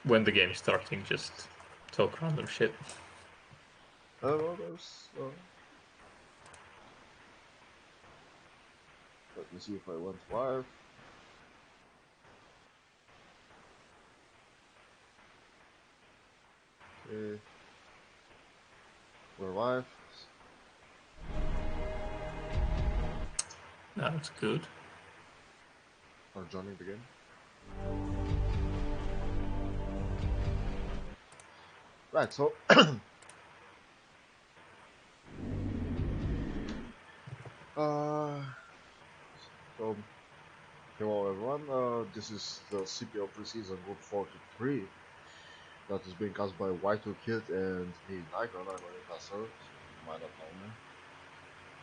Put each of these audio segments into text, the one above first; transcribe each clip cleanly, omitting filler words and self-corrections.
when the game is starting, just talk random shit. Well, there's. Let me see if I went live. Okay. We're live. That's good. Are joining the game. Right, so hello everyone. This is the CPL Preseason Group 43 that is being cast by Y2 Kid and me, Nikon. I'm an investor. You might not know me.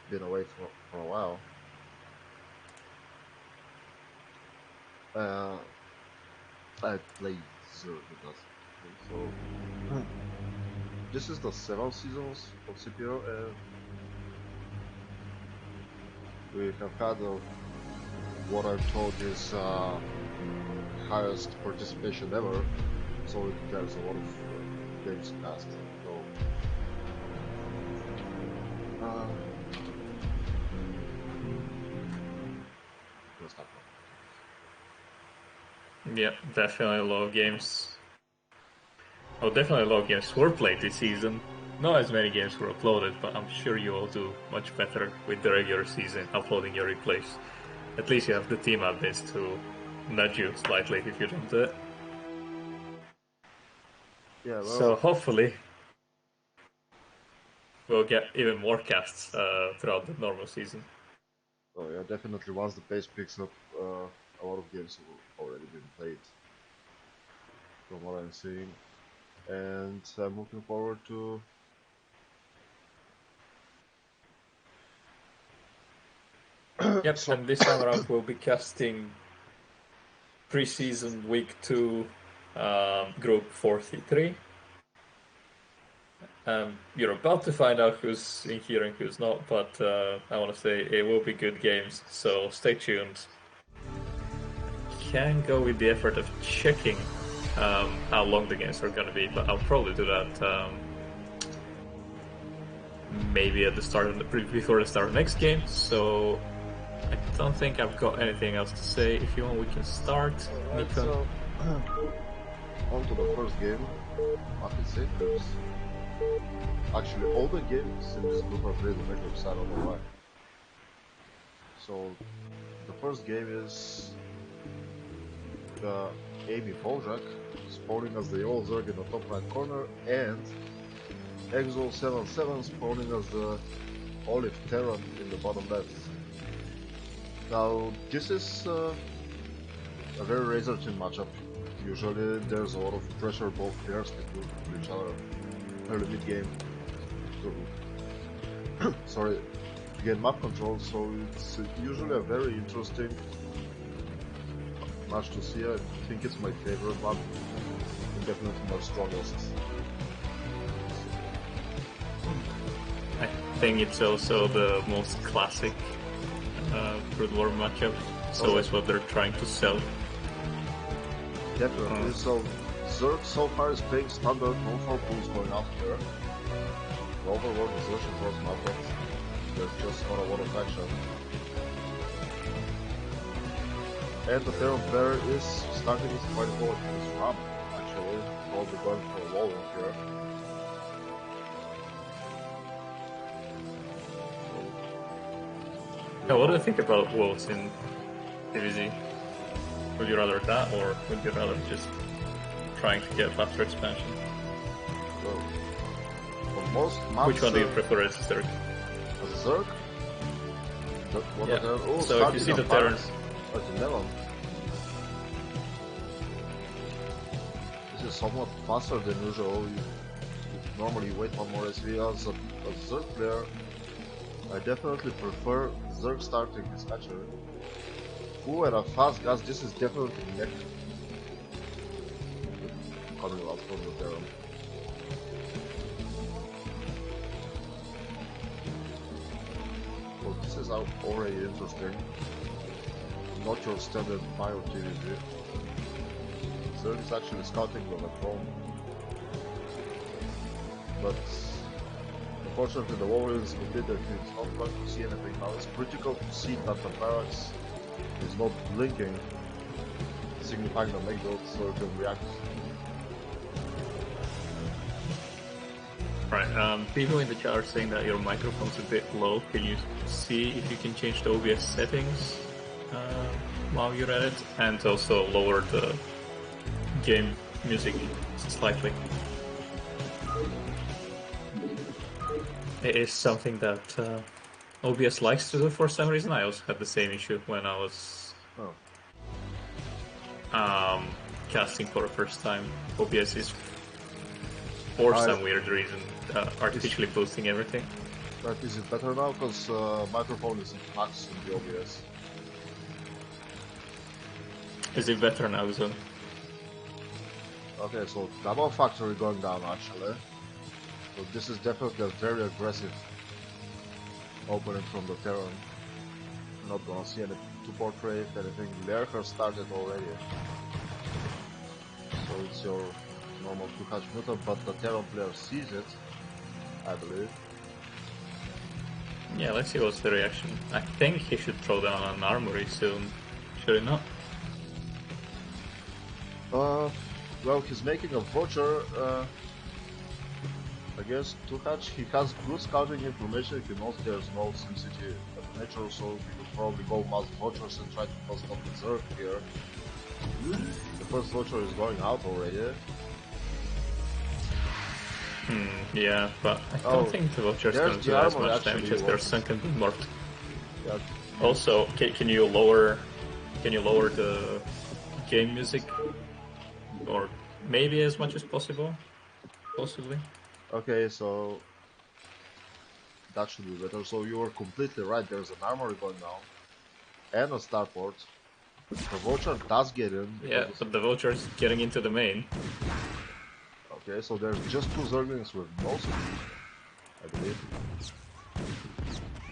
Been away for a while. I played Zerg with us. So this is the 7th seasons of CPL, and we have had what I'm told is highest participation ever. So there's a lot of games cast. So let's start. Yeah, definitely a lot of games. Oh, definitely a lot of games were played this season. Not as many games were uploaded, but I'm sure you all do much better with the regular season uploading your replays. At least you have the team admins to nudge you slightly if you don't do it. Yeah, well, so hopefully we'll get even more casts throughout the normal season. Oh yeah, definitely. Once the pace picks up, a lot of games have already been played, from what I'm seeing, and I'm looking forward to. Yep, and this time around we'll be casting preseason week 2, group 43. You're about to find out who's in here and who's not, but I want to say it will be good games, so stay tuned. Can go with the effort of checking how long the games are going to be, but I'll probably do that maybe at the start of before the start of the next game. So I don't think I've got anything else to say. If you want, we can start. Alright, so on to the first game. I can say there's actually all the games in this group are played on matchups. I don't know why. So the first game is the Amy Boljak spawning as the yellow Zerg in the top right corner, and Exo77 spawning as the Olive Terran in the bottom left. Now this is a very razor thin matchup. Usually there's a lot of pressure both players can do to each other early mid game to gain map control, so it's usually a very interesting match to see. I think it's my favorite map, and definitely my strongest. I think it's also the most classic Brood War matchup. It's always what they're trying to sell. Definitely. So Zerg so far is playing standard, no 4 pools going out here. The overworld position was not that. There's just not a lot of action. And the Terran player is starting his fight forward to his ramp, actually. Probably going for a wall here. Now, what do you think about walls in DBZ? Would you rather that, or would you rather just trying to get faster expansion? Well, for most maps, which one do you prefer as Zerg? As a Zerg? Yeah. So if you see the Terrans... This is somewhat faster than usual. You normally wait one more SV. As a Zerg player, I definitely prefer Zerg starting this catcher. Ooh, and a fast gas, this is definitely neck. Coming out from the Terran. Well, this is already interesting. Not your standard bio TVG. Zerg is actually scouting on the drone. But unfortunately the wall is completed, he's not going to see anything. Now it's critical to see that the barracks is not blinking, signifying the make build so it can react. Right, people in the chat are saying that your microphone's a bit low. Can you see if you can change the OBS settings while you're at it? And also lower the game music slightly. It is something that OBS likes to do for some reason. I also had the same issue when I was casting for the first time. OBS is, for some weird reason, artificially boosting everything. But is it better now? Because microphone is max in the OBS. Is it better now, Zone? Okay, so double factory going down actually. So this is definitely a very aggressive opening from the Terran. Not gonna see any 2-portrait, anything. Lair has started already. So it's your normal 2-hatch mutant, but the Terran player sees it, I believe. Yeah, let's see what's the reaction. I think he should throw down an armory soon, should he not? Well, he's making a vulture, I guess 2-hatch. He has good scouting information, he knows there's no SimCity at nature, so he could probably go mass vultures and try to bust up the Zerg here. The first vulture is going out already. Yeah, but I don't think the vultures don't do as much damage as their sunken mort. Yeah. Also, can you lower the game music, or maybe as much as possible, possibly? Okay, so that should be better. So you are completely right. There's an armory going down and a starport. The vulture does get in. Yeah, but the vulture's getting into the main. Okay, so there's just 2 Zerglings with no speed, I believe.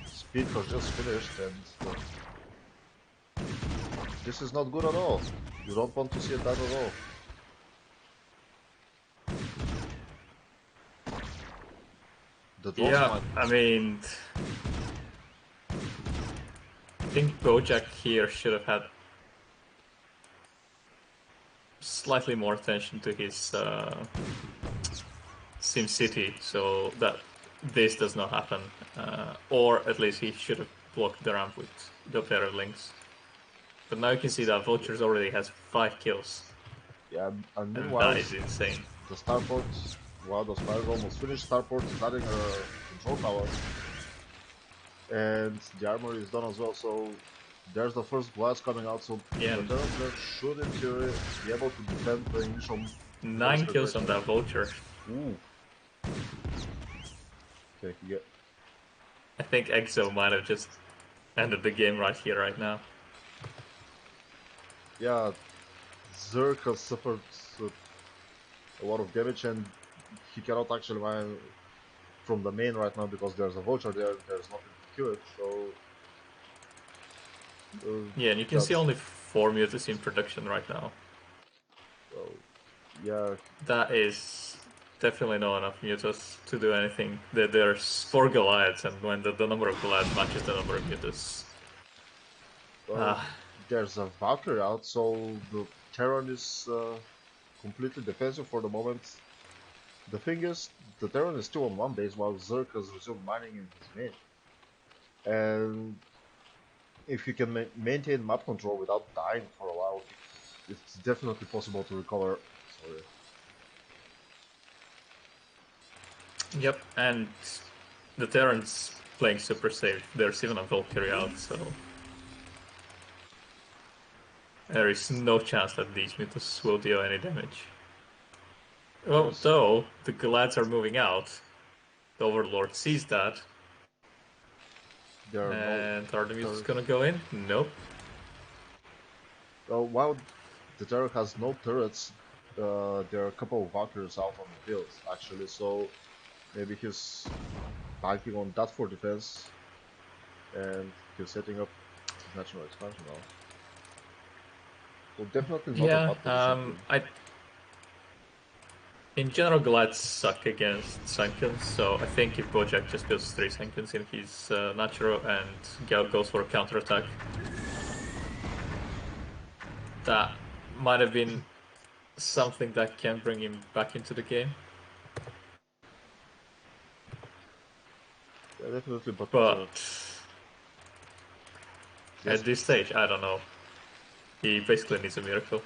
Speed has just finished, and this is not good at all. You don't want to see that at all. Yeah, I mean, I think Bojack here should have had slightly more attention to his SimCity, so that this does not happen, or at least he should have blocked the ramp with the pair of links. But now you can see that Vultures already has 5 kills. Yeah, and that is insane. The starport, wow, the spire is almost finished. Starport is adding a control tower, and the armor is done as well. So there's the first glass coming out. So yeah, the Terran player should, in theory, be able to defend the initial 9 kills on that Vulture. Ooh. Okay, yeah. I think Exo might have just ended the game right here, right now. Yeah, Zerg has suffered a lot of damage, and he cannot actually mine from the main right now because there's a vulture there. There's nothing to kill it. So yeah, and you can see only 4 mutas in production right now. So yeah, that is definitely not enough mutas to do anything. There's 4 Goliaths, and when the number of Goliaths matches the number of mutas. There's a Valkyrie out, so the Terran is completely defensive for the moment. The thing is, the Terran is still on 1 base while Zerg has resumed mining in his main. And if you can maintain map control without dying for a while, it's definitely possible to recover. Sorry. Yep, and the Terran's playing super safe. There's even a Valkyrie out, so there is no chance that these mutas will deal any damage. Well, yes. Though the Goliaths are moving out, the Overlord sees that. And are the mutas gonna go in? Nope. Well, while the Terran has no turrets, there are a couple of Valkyries out on the field, actually, so maybe he's banking on that for defense, and he's setting up national expansion now. Well, definitely not a bad position. In general, Goliaths suck against Sunkens, so I think if Bojack just builds 3 Sunkens in his natural and goes for a counterattack, that might have been something that can bring him back into the game. Yeah, definitely, But yes, at this stage, I don't know. He basically needs a miracle.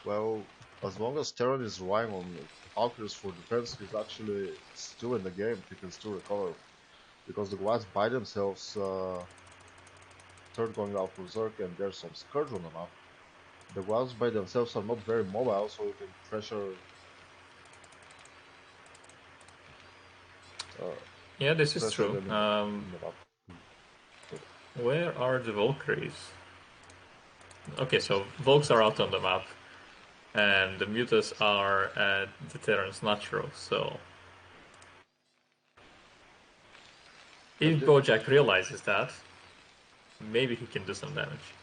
well, as long as Terran is relying on Valkyries for defense, he's actually still in the game. He can still recover because the Goliaths by themselves, third going out for Zerk, and there's some Scourge on the map. The Goliaths by themselves are not very mobile, so you can pressure. Yeah, this is Pressure true. them in the map. Where are the Valkyries? Okay, so Volks are out on the map, and the Mutas are at the Terran's natural, so if Bojack realizes that, maybe he can do some damage.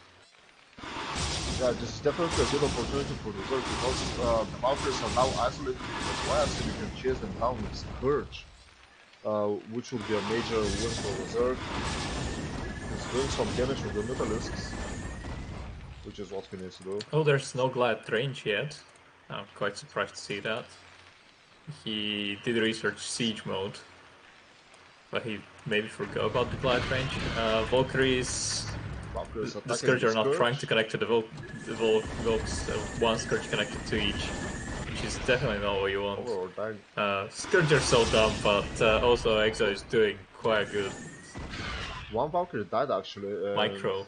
Yeah, this is definitely a good opportunity for the Zerg because the Valkyries are now isolated from the Goliaths and you can chase them down with Scourge, which would be a major win for the Zerg. He's doing some damage with the Mutalisks, which is what he needs to do. Oh, there's no Glad range yet. I'm quite surprised to see that. He did research siege mode, but he maybe forgot about the Glad range. Valkyries, the Scourge are not trying to connect to the Volks, one Scourge connected to each, which is definitely not what you want. Scourge are so dumb, but also Exo is doing quite good. One Valkyrie died actually. Micro.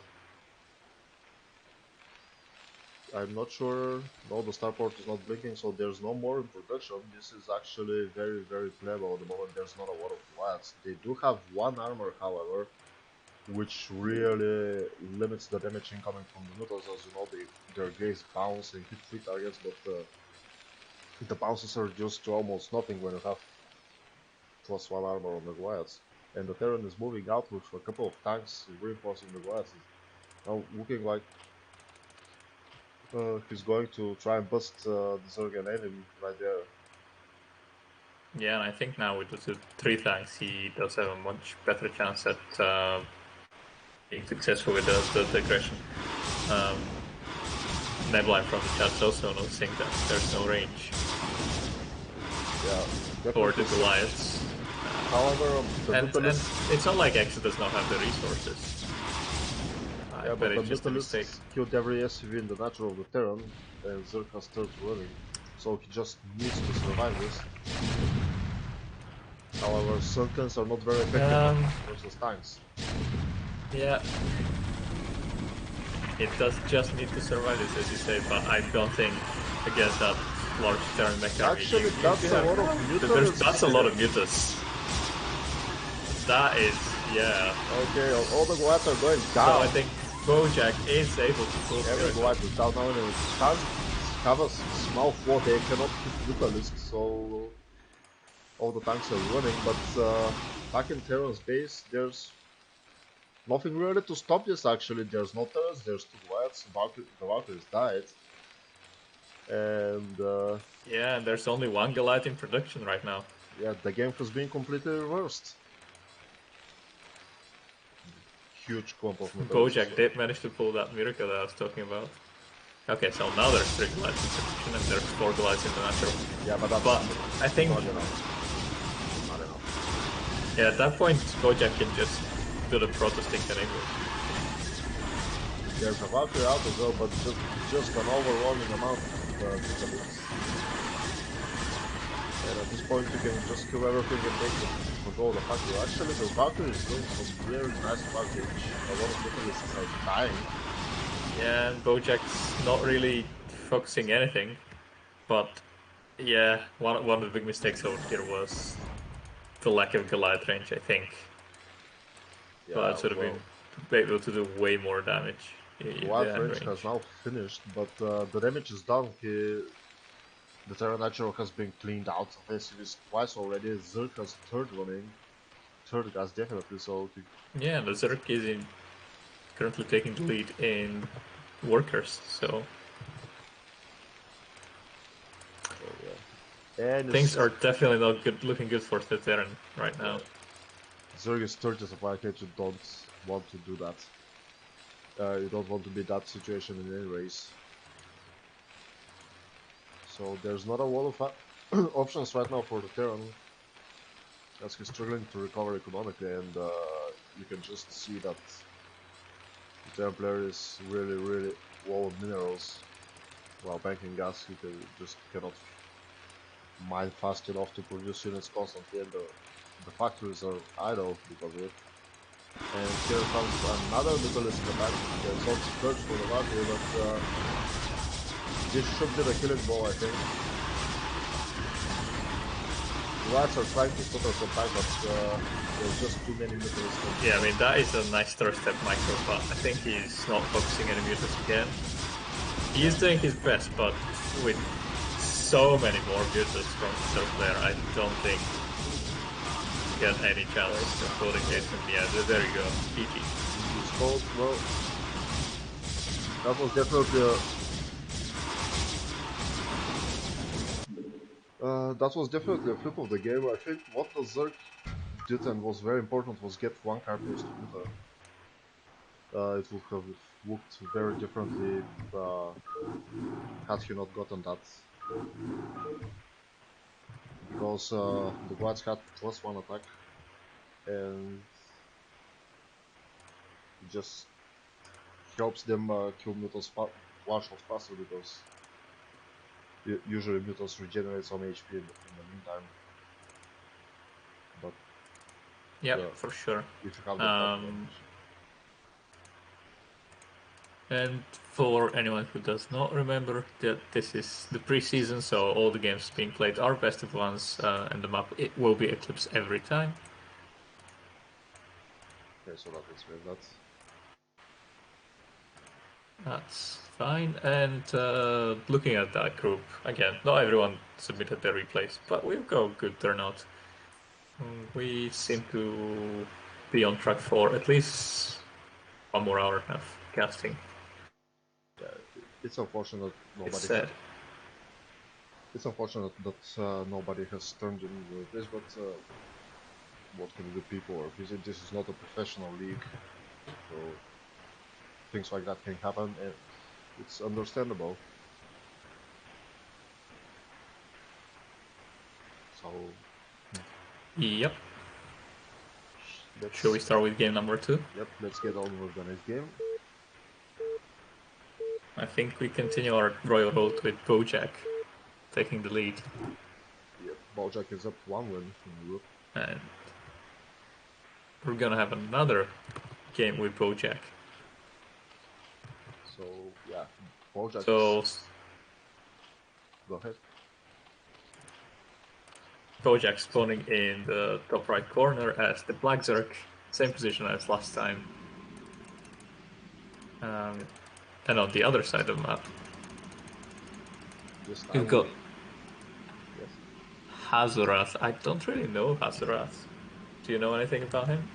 I'm not sure. No, the starport is not blinking, so there's no more in production. This is actually very, very playable at the moment. There's not a lot of Goliaths. They do have one armor, however, which really limits the damage incoming from the Mutas. As you know, their gaze bounce and hit 3 targets, but the bounces are reduced to almost nothing when you have +1 armor on the Goliaths. And the Terran is moving out with a couple of tanks reinforcing the Goliaths. Now looking like he's going to try and bust the Zerg enemy right there. Yeah, and I think now with the 3 tanks, he does have a much better chance at being successful with the aggression. Nebline from the chat also noticing that there's no range for the Goliaths. However, and it's not like Exo does not have the resources. Yeah, but the Mutalisks killed every SUV in the natural of the Terran, and Zerka starts running, so he just needs to survive this. However, Sunkens are not very effective versus tanks. Yeah. It does just need to survive this, as you say, but I don't think against that large Terran mech army. Actually, that's a lot of Mutas. That's a lot of Mutas. That is, yeah. Okay, all the Goliaths are going down. So I think Bojack is able to pull every Goliath is down now, and tanks have a small flaw. They cannot hit Mutalisks, so all the tanks are running. But back in Terran's base, there's nothing really to stop this. Actually, there's no Terrans. There's 2 Goliaths. The Valkyries died. And yeah, and there's only 1 Goliath in production right now. Yeah, the game has been completely reversed. Huge clump of Bojack did manage to pull that miracle that I was talking about. Okay, so now there's 3 Goliaths in production and there's 4 Goliaths in the natural. Yeah, but I think not enough. Yeah, at that point, Bojack can just do the protesting anyway. There's a Valkyrie out as well, but just an overwhelming amount of Mutalisks. And at this point, you can just kill everything and take control of the factory. Actually, the Valkyrie is doing some very nice damage. A lot of Mutalisks are dying. Yeah, and Bojack's not really focusing anything, but yeah, one of the big mistakes over here was the lack of Goliath range, I think. Yeah, Goliath should have been able to do way more damage. Goliath range has now finished, but the damage is done. The Terra Natural has been cleaned out of SUVs twice already. Zerk has third gas definitely, so... Yeah, the Zerk is currently taking the lead in workers. So And things are definitely not looking good for Teteran right now. Zerg is 30 supply catch, you don't want to do that. You don't want to be that situation in any race. So there's not a lot of options right now for the Terran, as he's struggling to recover economically, and you can just see that the Terran player is really low on minerals. While banking gas, he just cannot mine fast enough to produce units constantly, and the factories are idle because of it. And here comes another Nicholas in the back. There's also Scourge for the Valkyrie, but this should be the killing blow, I think. The Whites are trying to put us on time, but there's just too many Nicholas. Yeah, I mean, that is a nice third step micro, but I think he's not focusing any mutas again. He is doing his best, but with so many more mutas from the third player, I don't think he got any chance of holding it. And yeah, there you go, GG. Well, that was definitely a flip of the game. I think what the Zerg did and was very important was get one card post to muta. It would have looked very differently had he not gotten that. Because the Whites had +1 attack, and it just helps them kill mutas one shot faster, because usually mutas regenerate some HP in the meantime. But yeah, for sure. If you have the advantage. And for anyone who does not remember, that this is the preseason, so all the games being played are best of ones, and the map it will be Eclipse every time. Okay, so that explains that. That's fine. And looking at that group, again, not everyone submitted their replays, but we've got a good turnout. We seem to be on track for at least 1 more hour of casting. Yeah, it's unfortunate nobody. It's unfortunate that nobody has turned in this, but what can the people are busy? This is not a professional league, so things like that can happen, and it's understandable. So, Yep. Should we start with game number 2? Yep, let's get on with the next game. I think we continue our royal road with Bojack taking the lead. Yep, Bojack is up 1 win in the group. And we're gonna have another game with Bojack. So, yeah, Bojack Go ahead. Bojack spawning in the top right corner as the Black Zerg, same position as last time. And on the other side of the map, you've got Hazorath. I don't really know Hazorath. Do you know anything about him?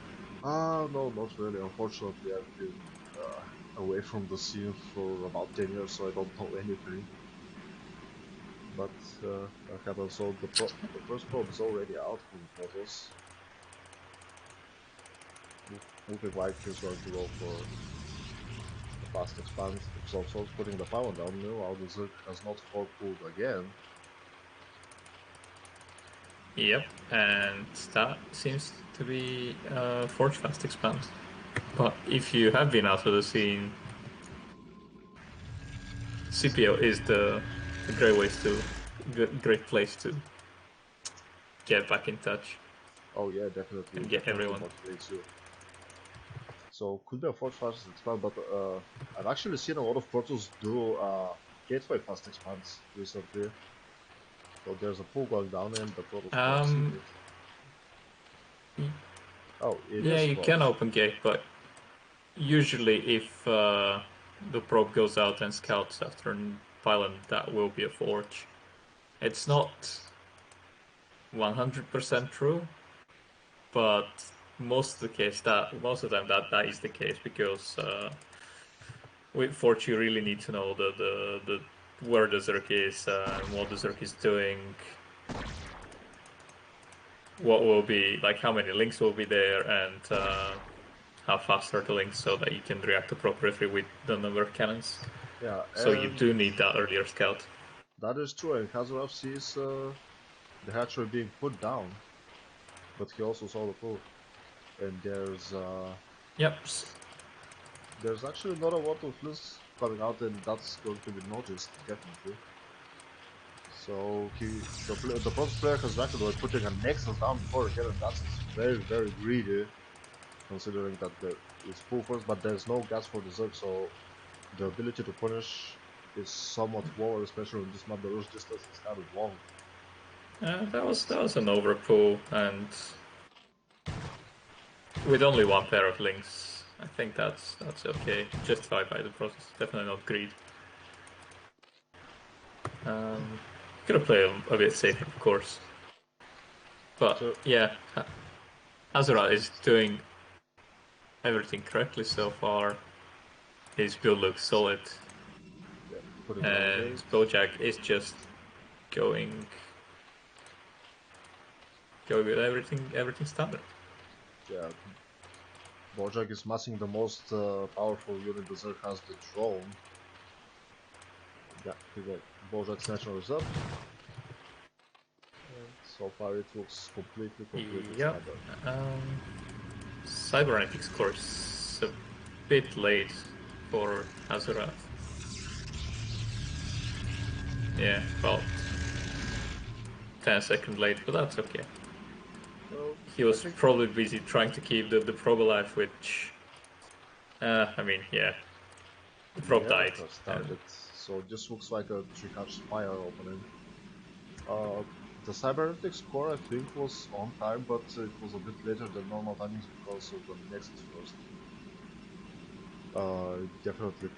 No, not really. Unfortunately, I've been away from the scene for about 10 years, so I don't know anything. But that happens. So the first probe is already out from Hazos. Looking like he's going to go for the fast expand. So putting the power down. Meanwhile, the Zerg has not 4-pulled again. Yep, and that seems to be Forge Fast Expand. But if you have been out of the scene, CPL is the great place to get back in touch. Oh yeah, definitely. And get everyone. So could be a Forge Fast Expand, but I've actually seen a lot of portals do Gateway Fast Expands recently. So there's a pool going down and the portal's proximity. Oh, yeah, you can open gate, but usually if the probe goes out and scouts after an pylon, that will be a forge. It's not 100% true, but most of the time that is the case, because with Fort, you really need to know the where the Zerg is, what the Zerg is doing, what will be like, how many links will be there, and how fast are the links, so that you can react appropriately with the number of cannons. Yeah, So you and do need that earlier scout. that is true. And Hazarov sees the hatchery being put down, but he also saw the pool. And Yep. there's actually not a lot of lists coming out, and that's going to be noticed definitely. So the process player has reacted by putting a Nexus down before the cannon. That's very greedy, considering that there is full force, but there's no gas for the Zerg, so the ability to punish is somewhat lower, especially on this map. The rush distance is kind of long. That was an overpull, and with only one pair of links, I think that's okay. Justified by the process. Definitely not greed. Gonna play a bit safer, of course. But So, yeah, Azura is doing everything correctly so far. His build looks solid, yeah, putting another and gate. Bojack is just going with everything standard. Yeah, Bojack is massing the most powerful unit the Zerg has, the drone. Yeah, Bojack's national is up. And so far it looks completely Yep. standard. Cybernetics course a bit late for Azura. Yeah, about 10 seconds late, but that's okay. Well, He was probably busy trying to keep the probe alive, which, I mean, yeah, the probe died. started, so this looks like a 3-catch fire opening. The cybernetics core I think was on time, but it was a bit later than normal timings because of the Nexus first. Definitely,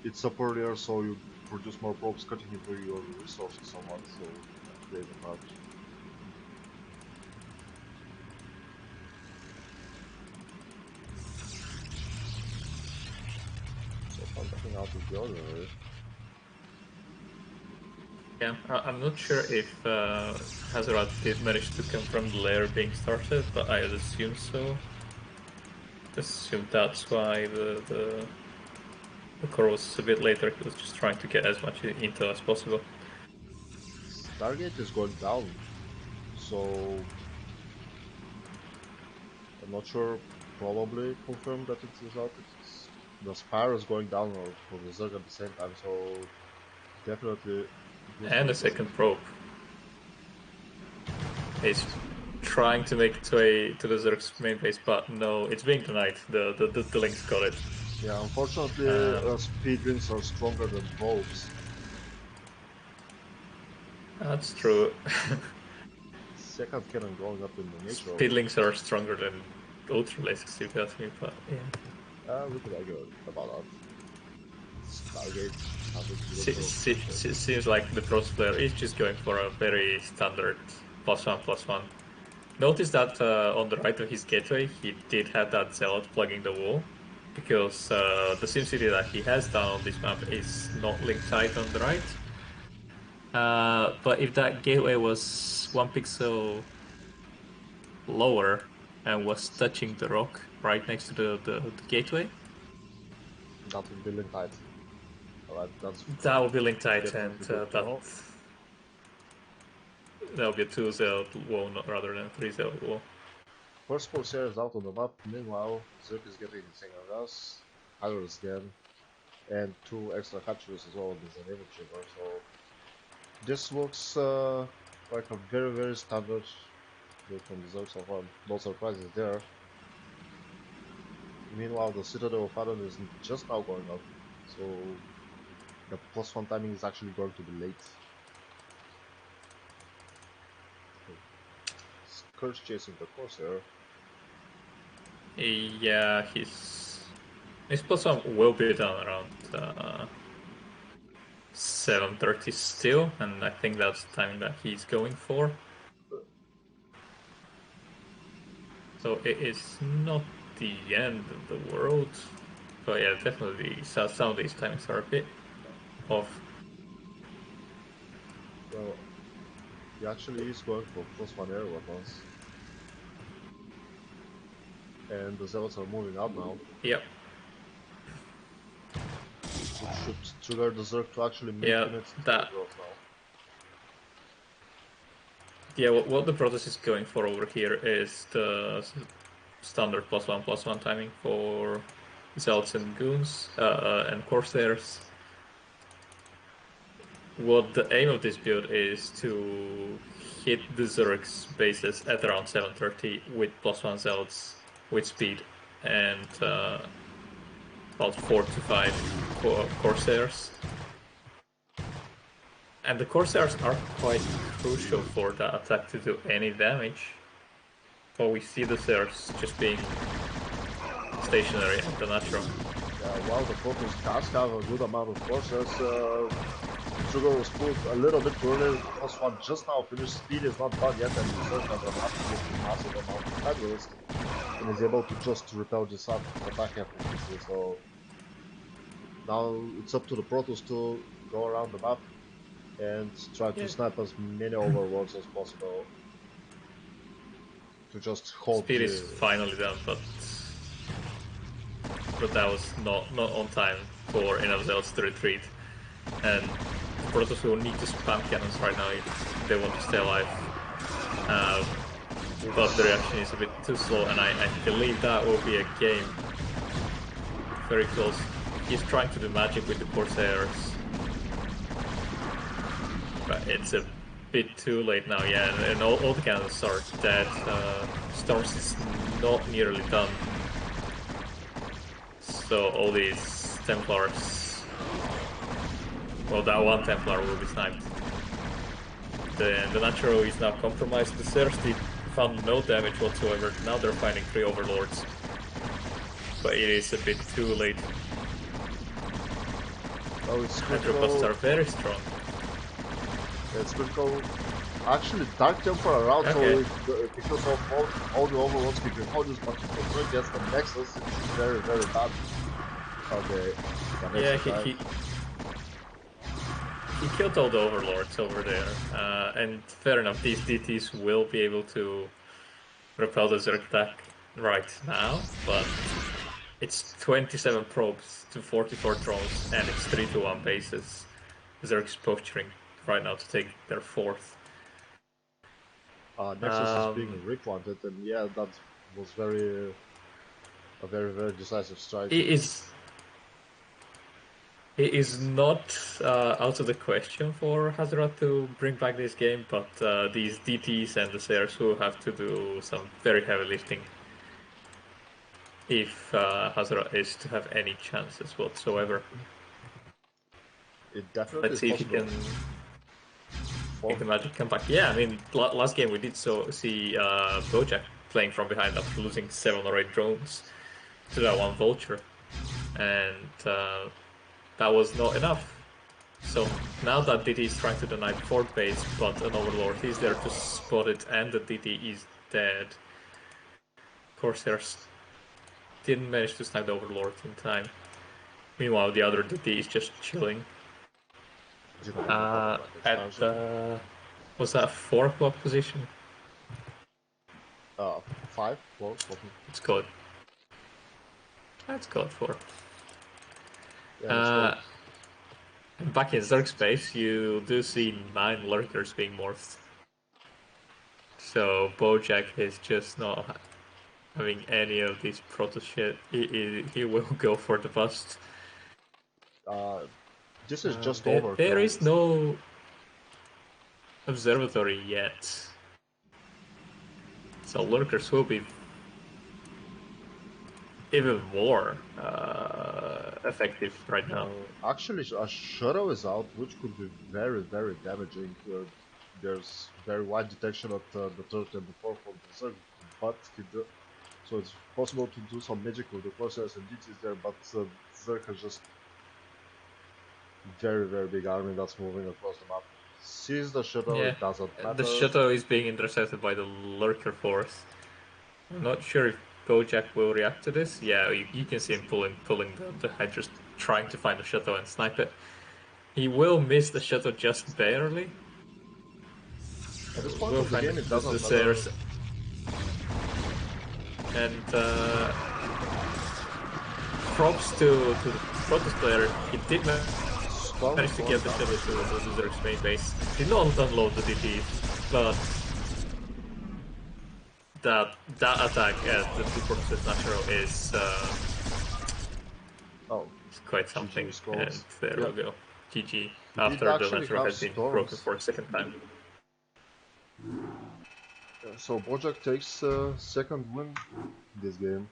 it's up earlier, so you produce more probes, cutting into your resources somewhat, so that plays a part. So far, nothing out of the ordinary. Yeah, I'm not sure if Hazarat did manage to confirm the layer being started, but I assume so. Assume that's why the core was a bit later. He was just trying to get as much intel as possible. Stargate is going down, so I'm not sure. Probably confirmed that it is out. It's, the Spire is going down for the Zerg at the same time, so definitely good for And the a second Zerg. probe. He's trying to make its way to the Zerg's main base, but no, it's being denied. The Lynx got it. Yeah, unfortunately, speed rings are stronger than probes. That's true. Second cannon going up in the nature of Speedlings are stronger than ultralasers, if you ask me, but yeah. we could argue about that. Stargate started to go Seems like the pros player is just going for a very standard +1/+1. Notice that on the right of his gateway, he did have that zealot plugging the wall, because the SimCity that he has done on this map is not link tight on the right. But if that gateway was 1 pixel lower and was touching the rock right next to the gateway, that would be link tight. Alright, that's that will be link tight, and definitely good to know. that'll be a 2-zealot wall rather than a 3-zealot wall. First Corsair is out on the map, meanwhile Zerg is getting single gas, Hydra's again, and 2 extra hatcheries as well on the Zeneva chamber, so this looks like a very standard build from the Zerg so far, no surprises there. Meanwhile the Citadel of Adon is just now going up, so the +1 timing is actually going to be late. Scourge chasing the Corsair. Yeah, his +1 will be done around 7:30 still, and I think that's the timing that he's going for. So it is not the end of the world, but yeah, definitely some of these timings are a bit off. Well, he actually is going for +1 air weapons. And the Zealots are moving up now, Yep. which should trigger the Zerg to actually make Yeah, units to that. growth now. Yeah, what the Protoss is going for over here is the standard +1/+1 timing for Zealots and Goons and Corsairs. What the aim of this build is to hit the Zerg's bases at around 730 with +1 Zealots with speed and about 4 to 5 Corsairs. And the Corsairs are quite crucial for the attack to do any damage. But we see the Zealots just being stationary at the natural. Yeah, while the Protoss does have a good amount of Corsairs, trigger was pulled a little bit too early. +1 just now finished, speed is not done yet, and the Zerg has a massive amount of fabulous and is able to just repel this attack effortlessly. So now it's up to the Protoss to go around the map and try to snap as many overlords as possible to just hold Speed the... is finally done, but that was not on time for enough Zealots to retreat. And Protoss will need to spam cannons right now if they want to stay alive. But the reaction is a bit too slow, and I believe that will be a game very close. He's trying to do magic with the Corsairs, but it's a bit too late now, yeah, and all the cannons are dead. Storms is not nearly done. So all these Templars, well, that one Templar will be sniped. The natural is now compromised. The Thirsty found no damage whatsoever. Now they're finding 3 overlords, but it is a bit too late. Oh, it's Hydrobusts are very strong. It's critical. Actually, Dark Templar around, Okay. so because of all the overlords he can hold this, but if the Zerg gets the Nexus, it's very, very bad. Okay, the Nexus Yeah, he killed all the overlords over there, and fair enough, these DTs will be able to repel the Zerg attack right now, but it's 27 probes to 44 drones, and it's 3-1 bases. Zerg's posturing right now to take their 4th. Nexus is being replanted, and yeah, that was a very, very decisive strike. It is not out of the question for Hazard to bring back this game, but these DTs and the Sayers will have to do some very heavy lifting if Hazard is to have any chances whatsoever. It definitely Let's is see if he possible. can make the magic come back. Yeah, I mean, last game we did see Bojack playing from behind after losing 7 or 8 drones to that one vulture, and that was not enough. So now that DT is trying to deny the 4th base, but an overlord is there to spot it, and the DT is dead. Corsairs didn't manage to snipe the overlord in time. Meanwhile, the other DT is just chilling. At the... was that 4 o'clock position? 5, close. It's code. That's code 4. Yeah, Back in Zerg space, you do see 9 lurkers being morphed. So Bojack is just not having any of these proto shit. He will go for the bust. this is just There is no observatory yet. So lurkers will be even more effective right now. Actually, a shuttle is out, which could be very, very damaging. There's very wide detection at the 3rd and the 4th of the Zerg, but so it's possible to do some magic with the Corsairs and DTs there, but Zerg has just very, very big army that's moving across the map. Sees the shuttle, Yeah, it doesn't matter. the shuttle is being intercepted by the lurker force. I'm not sure if Bojack will react to this. Yeah, you can see him pulling the Hydras, trying to find the shuttle and snipe it. He will miss the shuttle just barely. At this point We'll of the find game, it the doesn't matter. stairs. And props to the Protoss player. He did manage to get the shuttle to the Zerg's main base. Did not unload the DP, but that attack at the 2% natural is quite something. And there we go. GG. After the natural has been broken for a second time. So Bojack takes second win this game.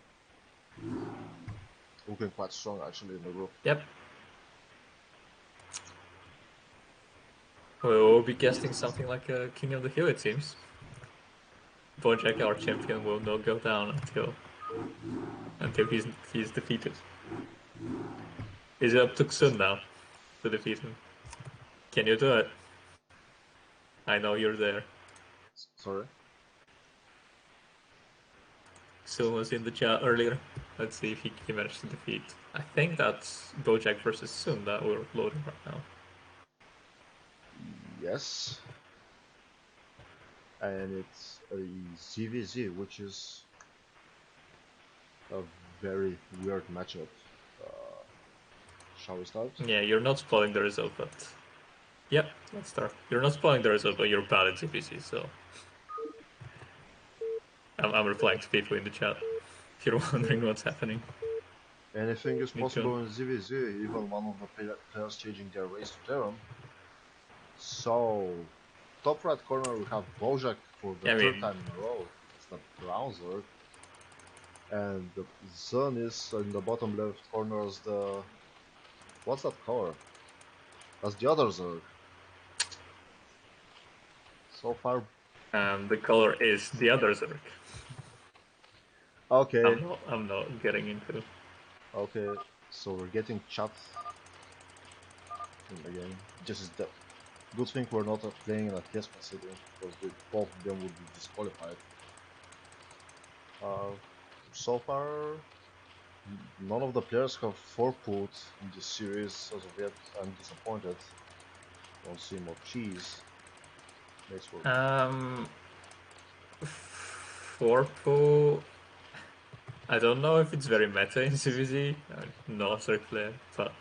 Looking quite strong actually in the group. Yep. We'll be guessing something like a King of the Hill, it seems. Bojack, our champion, will not go down until he's defeated. Is it up to Xun now to defeat him? Can you do it? I know you're there. Sorry? Xun was in the chat earlier. Let's see if he managed to defeat. I think that's Bojack versus Xun that we're loading right now. Yes. And it's a ZVZ, which is a very weird matchup. Shall we start? Yeah, you're not spoiling the result, but... Yep, let's start. You're not spoiling the result, but you're bad at ZVZ, so... I'm replying to people in the chat, if you're wondering what's happening. Anything is possible in ZVZ, even one of the players changing their race to Terran. So, top right corner we have Bojack for the third time in a row. It's the brown Zerg. And the Zun is in the bottom left corner as the... What's that color? That's the other Zerg. So far... the color is the other Zerg. Okay. I'm not getting into... Okay, so we're getting chat in the game. This is the good thing we're not playing in a test considering, because both of them would be disqualified. So far, none of the players have 4 pulled in this series as of yet. I'm disappointed. Don't see more cheese. Next one. 4 pull... I don't know if it's very meta in CVZ. I'm not a player, but...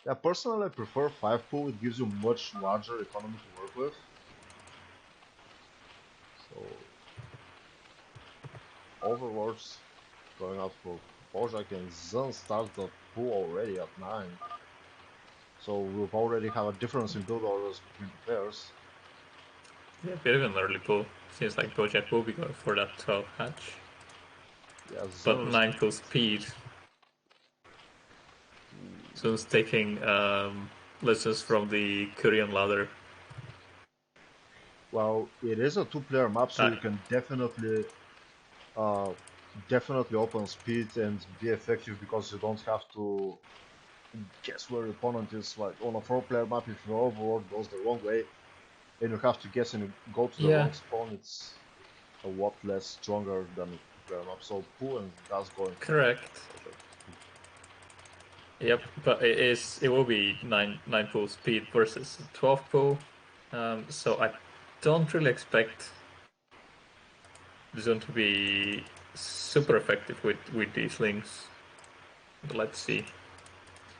Yeah, personally I prefer 5 pull. It gives you much larger economy to work with. So... Overlords going out for Bojack, and Zun starts the pull already at 9. So we'll already have a difference in build orders between the players. Yeah, bit of an early pull. Seems like Bojack will be going for that 12 hatch. Yeah, but 9 pull speed. So it's taking lessons from the Korean ladder. Well, it is a 2-player map, so you can definitely open speed and be effective, because you don't have to guess where your opponent is. Like on a 4-player map, if your overlord goes the wrong way and you have to guess and you go to the wrong spawn, it's a lot less stronger than a 2-player map. So pull and that's going correct. Yep, but it will be 9 pull speed versus 12 pull. So I don't really expect Zone to be super effective with these links. But let's see.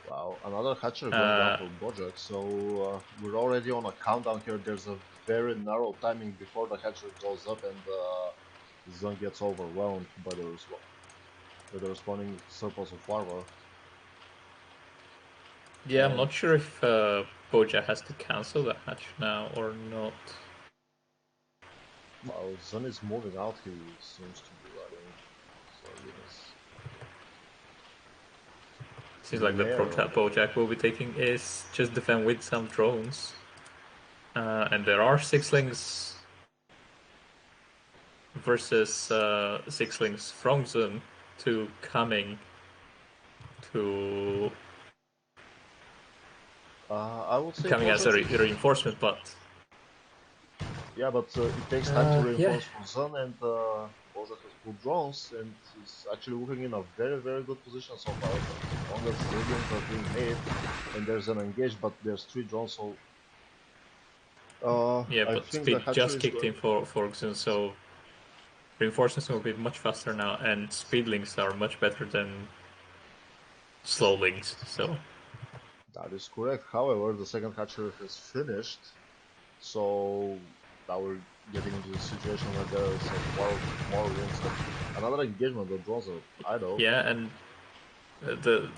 Wow, another hatcher going down for Bojack, so we're already on a countdown here. There's a very narrow timing before the hatcher goes up and Zone gets overwhelmed by the responding surplus of larva. Yeah, I'm not sure if Bojack has to cancel the hatch now or not. Well, Zun is moving out, he seems to be running. So yes. Seems like the approach that Bojack will be taking is just defend with some drones. And there are 6-lings versus 6-lings from Zun to coming to... I would say coming as a reinforcement, but... Yeah, but it takes time to reinforce for Zun, and Boże has good drones and is actually looking in a very, very good position so far. As long as buildings are being made and there's an engage, but there's 3 drones, so Yeah, I but think speed the hatchery just is kicked going. in for Ferguson, so reinforcements will be much faster now, and speed links are much better than slow links. So That is correct. However, the second hatchery has finished, so now we're getting into the situation where there's a lot more links and another engagement. The drones are idle. yeah, and the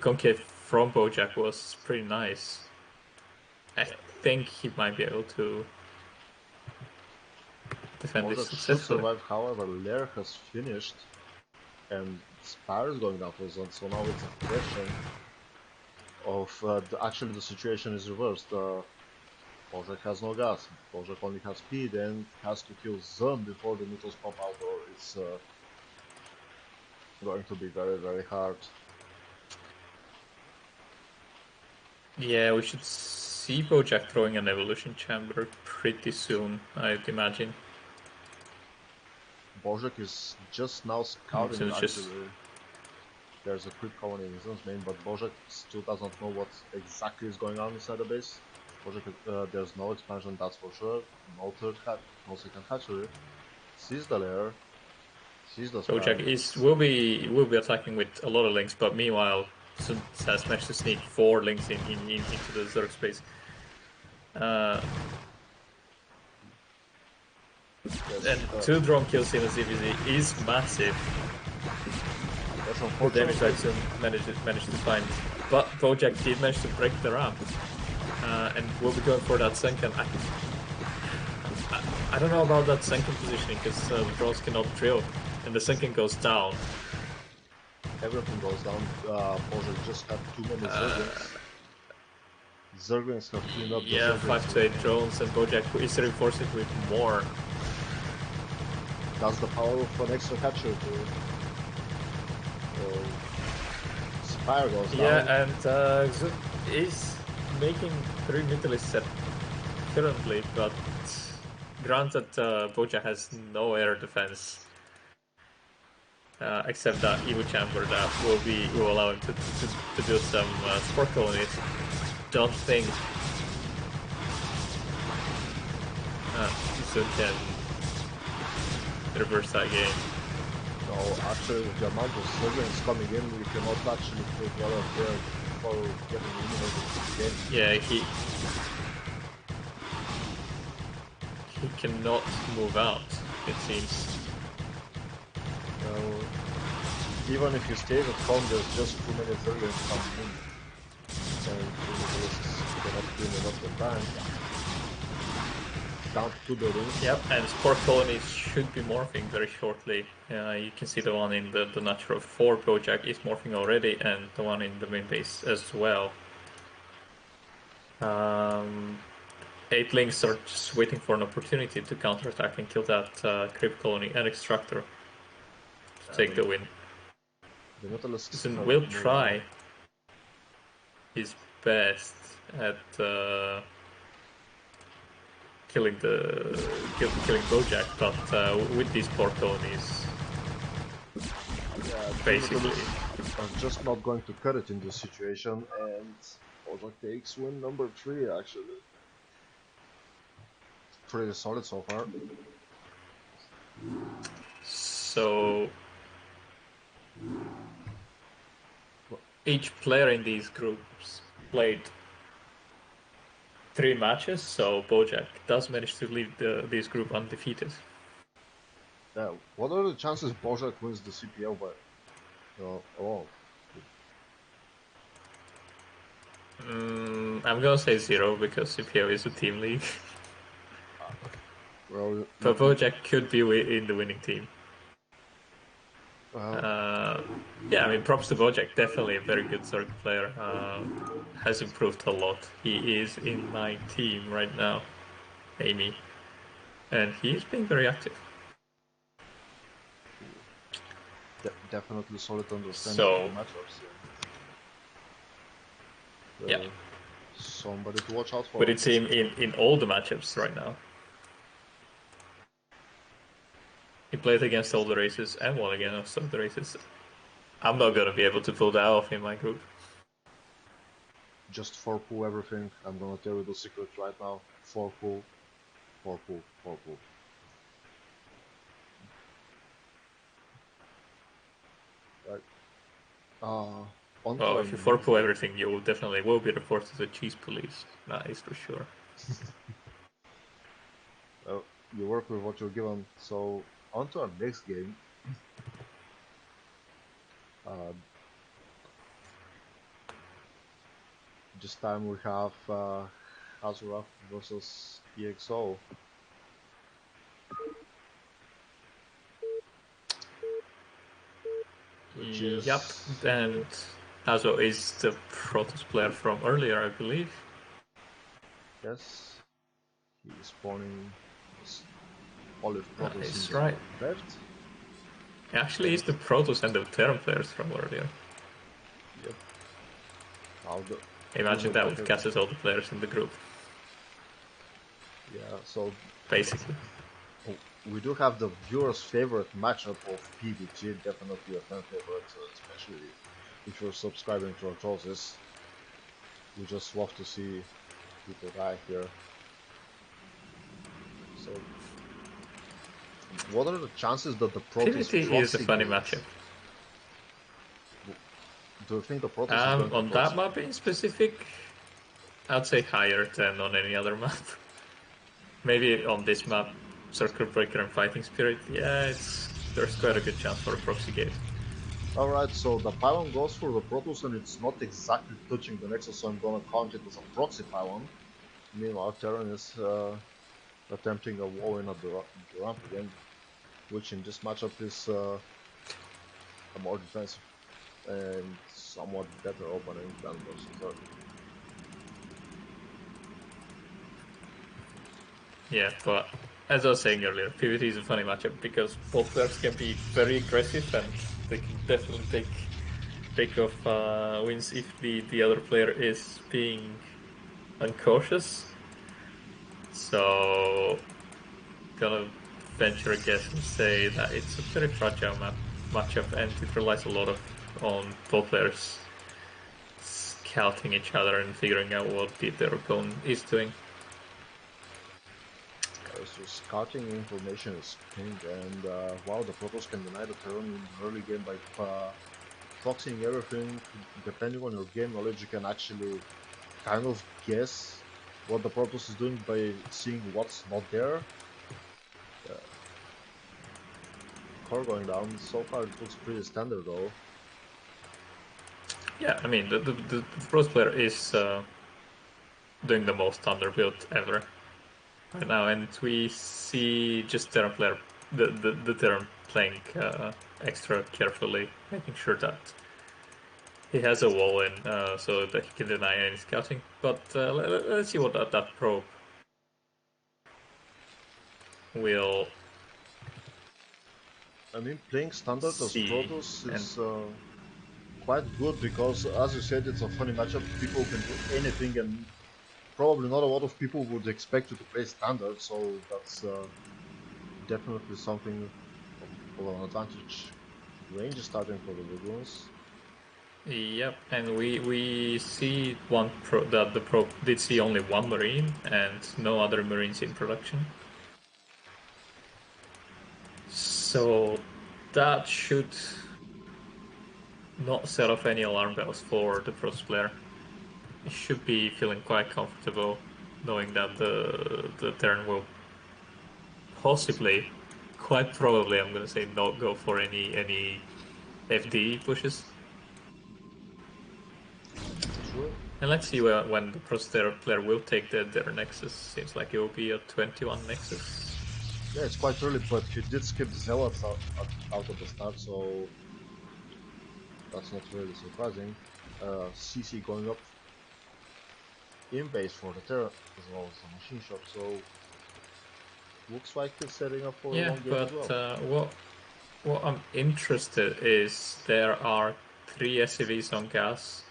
concave from Bojack was pretty nice. I think he might be able to defend this Bojack should successfully. survive. However, Lair has finished and Spire is going down for zone. So now it's a question of actually the situation is reversed. Bojack has no gas. Bojack only has speed and has to kill Zun before the neutrals pop out, or it's going to be very, very hard. Yeah, we should see Bojack throwing an evolution chamber pretty soon, I'd imagine. Bojack is just now scouting So it's just actually. There's a creep colony in Zun's main, but Bojack still doesn't know what exactly is going on inside the base. Bojack, there's no expansion, that's for sure. No second hatchery. Sees the lair, sees the Spire. Bojack will be attacking with a lot of links, but meanwhile Sun has managed to sneak 4 links into the Zerg space. Yes, And 2 drone kills in a ZVZ is massive. that's The unfortunate. damage that Sun managed to find. But Bojack did manage to break the ramp. And we'll be going for that sunken. I don't know about that sunken positioning because the drones cannot drill. And the sunken goes down. Everything goes down. Bojack just had too many Zerglings. Zerglings have cleaned up the Yeah, Zerglings. 5 to 8 drones, and Bojack is reinforcing with more. That's the power of an extra hatchery to it. Spire goes down. Yeah, and Zut is making 3 Vitalists currently, but granted, Bojack has no air defense. Except that Evo Chamber that will allow him to do some sport colonies. Don't think Zut can reverse that game. No, actually, with the amount of Zerglings coming in, you cannot actually take a lot of care before getting eliminated in this game. Yeah, he cannot move out, it seems. Well, even if he stays at home, there's just too many Zerglings coming in. And Invisibilists cannot clean enough in time. Down to 2 buildings. Yep, and sport colonies should be morphing very shortly. You can see the one in the natural 4 Bojack is morphing already, and the one in the main base as well. 8 links are just waiting for an opportunity to counterattack and kill that creep colony and extractor to take the win. The Nautilus Zun will try his best at killing Bojack, but with these port colonies, basically. are just not going to cut it in this situation, and Bojack takes win number 3 actually. Pretty solid so far. So each player in these groups played 3 matches, so Bojack does manage to leave this group undefeated. What are the chances Bojack wins the CPL by all? I'm gonna say 0 because CPL is a team league. Well, But Bojack could be in the winning team. well, Yeah, I mean, props to Bojack. Definitely a very good Zerg player. Has improved a lot. He is in my team right now, Amy, and he's being very active. definitely solid understanding So, of the matchups. yeah, Somebody to watch out for. but it's him in all the matchups right now. played against all the races and won against all the races. I'm not gonna be able to pull that off in my group. Just 4-pull everything. I'm gonna tell you the secret right now. 4-pull, 4-pull, 4-pull. Right. Well, if you 4-pull everything, you definitely will be reported to the cheese police. That is for sure. You work with what you're given. So, on to our next game. This time we have Hazuraf versus EXO. Which is... Yep, and Hazo is the Protoss player from earlier, I believe. Yes, he is spawning Olive Protoss That is in right. left. Actually, he's the Protoss and the Terran players from earlier. Yep. Imagine that with Cass's all the players in the group. Yeah, so basically. We do have the viewer's favorite matchup of PvG, definitely a fan favorite, especially if you're subscribing to our choices. We just love to see people die here. So, what are the chances that the Protoss PvT is a funny matchup. Do you think the Protoss is going to on that map in specific, I'd say higher than on any other map. Maybe on this map, Circuit Breaker and Fighting Spirit, yeah, there's quite a good chance for a proxy game. Alright, so the pylon goes for the Protoss and it's not exactly touching the Nexus, so I'm gonna count it as a proxy pylon. Meanwhile, Terran is attempting a wall in at the ramp again, which in this matchup is a more defensive and somewhat better opening than versus Earth. Yeah, but as I was saying earlier, PvT is a funny matchup because both players can be very aggressive and they can definitely take off wins if the other player is being uncautious. So, gonna venture a guess and say that it's a very fragile matchup and it relies a lot on both players scouting each other and figuring out what their opponent is doing. So scouting information is king, and wow, the Protoss can deny the Terran in the early game by proxying everything. Depending on your game knowledge, you can actually kind of guess what the Protoss is doing by seeing what's not there. Core going down, so far it looks pretty standard though. Yeah, I mean, the Protoss player is doing the most underbuild ever right now, and we see just Terran player, the Terran playing extra carefully, making sure that he has a wall in so that he can deny any scouting. But let's see what that probe will. I mean, playing standard as Protoss is quite good because, as you said, it's a funny matchup. People can do anything, and probably not a lot of people would expect you to play standard, so that's definitely something of an advantage. Range is starting for the big ones. Yep, and we see that the probe did see only one Marine and no other Marines in production. So that should not set off any alarm bells for the Protoss player. He should be feeling quite comfortable knowing that the Terran will possibly, quite probably, I'm gonna say, not go for any FD pushes. Sure. And let's see when the Protoss player will take their Nexus. Seems like it will be a 21 Nexus. Yeah, it's quite early, but he did skip Zealots out of the start, so that's not really surprising. CC going up in base for the Terra as well as the machine shop, so looks like he's setting up for a long game as well. What I'm interested is there are 3 SCVs on gas.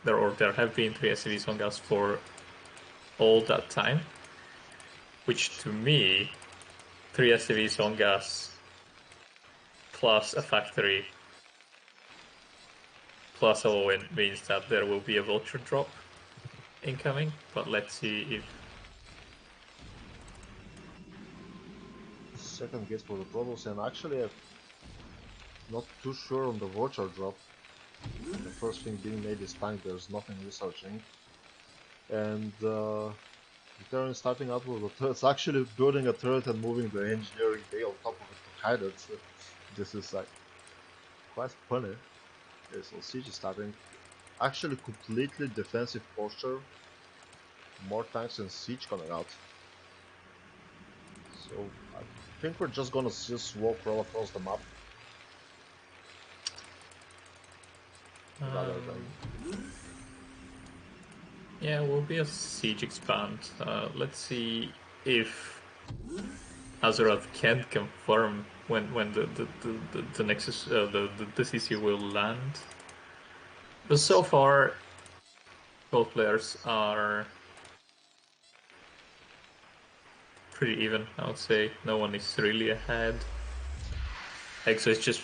There have been 3 SCVs on gas for all that time, which to me, 3 SCVs on gas plus a factory plus a win means that there will be a vulture drop incoming, but let's see if... Second guess for the Protoss, and actually I'm not too sure on the vulture drop. The first thing being made is tank, there's nothing researching. And the Terran starting out with a turret. It's actually building a turret and moving the engineering bay on top of it to hide it. So this is like quite funny. Okay, so siege is starting. Actually completely defensive posture. More tanks and siege coming out. So I think we're just gonna just walk all across the map. Rather than... Yeah, will be a siege expand. Let's see if Azeroth can confirm when the Nexus the CC will land. But so far, both players are pretty even, I would say. No one is really ahead. Exo is just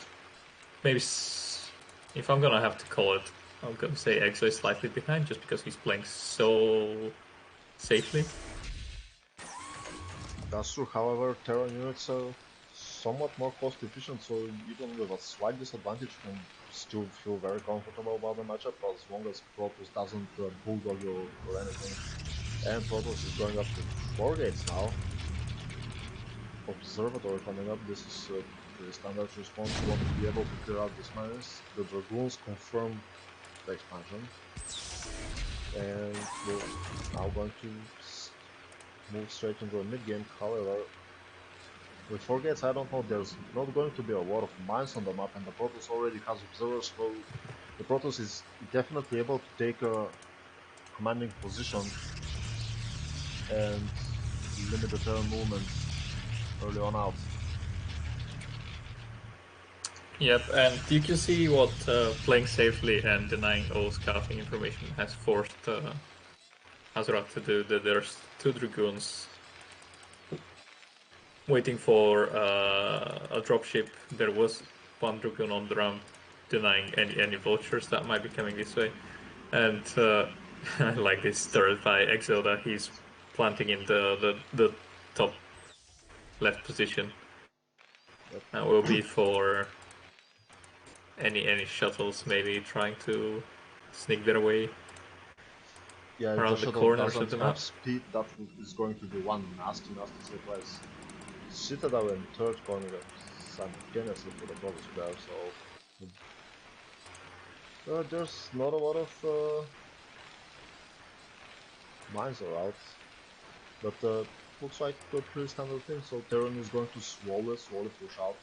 maybe, if I'm gonna have to call it, I'm gonna say Exo is slightly behind just because he's playing so safely. That's true, however, Terran units are somewhat more cost efficient, so even with a slight disadvantage you can still feel very comfortable about the matchup as long as Protoss doesn't bulldog you or anything. And Protoss is going up to 4 gates now. Observatory coming up, this is a pretty standard response. You want to be able to clear out this mines. The Dragoons confirm the expansion. And we're now going to move straight into a mid game. However, with 4 gates, I don't know, there's not going to be a lot of mines on the map, and the Protoss already has observers, so the Protoss is definitely able to take a commanding position and limit the Terran movement early on out. Yep, and you can see what playing safely and denying all scouting information has forced Azeroth to do. There's 2 Dragoons waiting for a dropship. There was 1 Dragoon on the ramp denying any vultures that might be coming this way. And I like this turret by Exo that he's planting in the top left position. Yep. That will be for any shuttles maybe trying to sneak their way around If the the shuttle corners of doesn't the have map. speed, that is going to be one nasty surprise. Citadel and third corner simultaneously for the Protoss player, so there's not a lot of mines around, but looks like a pretty standard thing. So Terran is going to slowly push out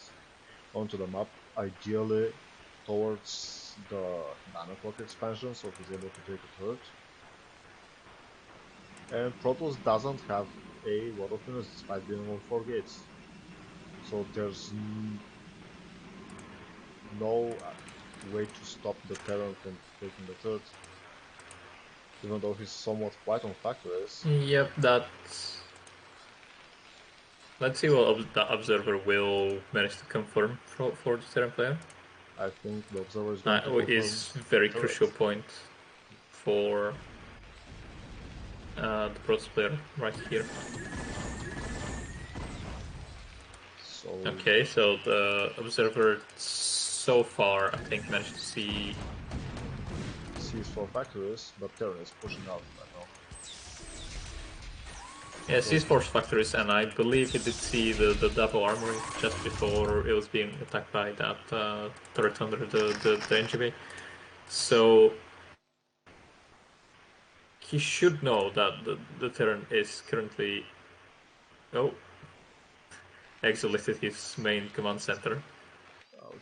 onto the map, ideally towards the 9 o'clock expansion, so he's able to take a turret. And Protoss doesn't have a lot of units despite being on 4 gates, so there's no way to stop the Terran from taking the turret, even though he's somewhat quiet on factories. Yep, that's... Let's see what the observer will manage to confirm for the Terran player. I think the observer is going to confirm is very turret. crucial point for the Protoss player right here. So okay, so the observer so far I think managed to see sees 4 factories, but Terran is pushing out right now. Yeah, sees 4 factories, and I believe he did see the double armory just before it was being attacked by that turret under the NGB. So he should know that the Terran is currently... Oh, Exo listed his main command center. Ouch.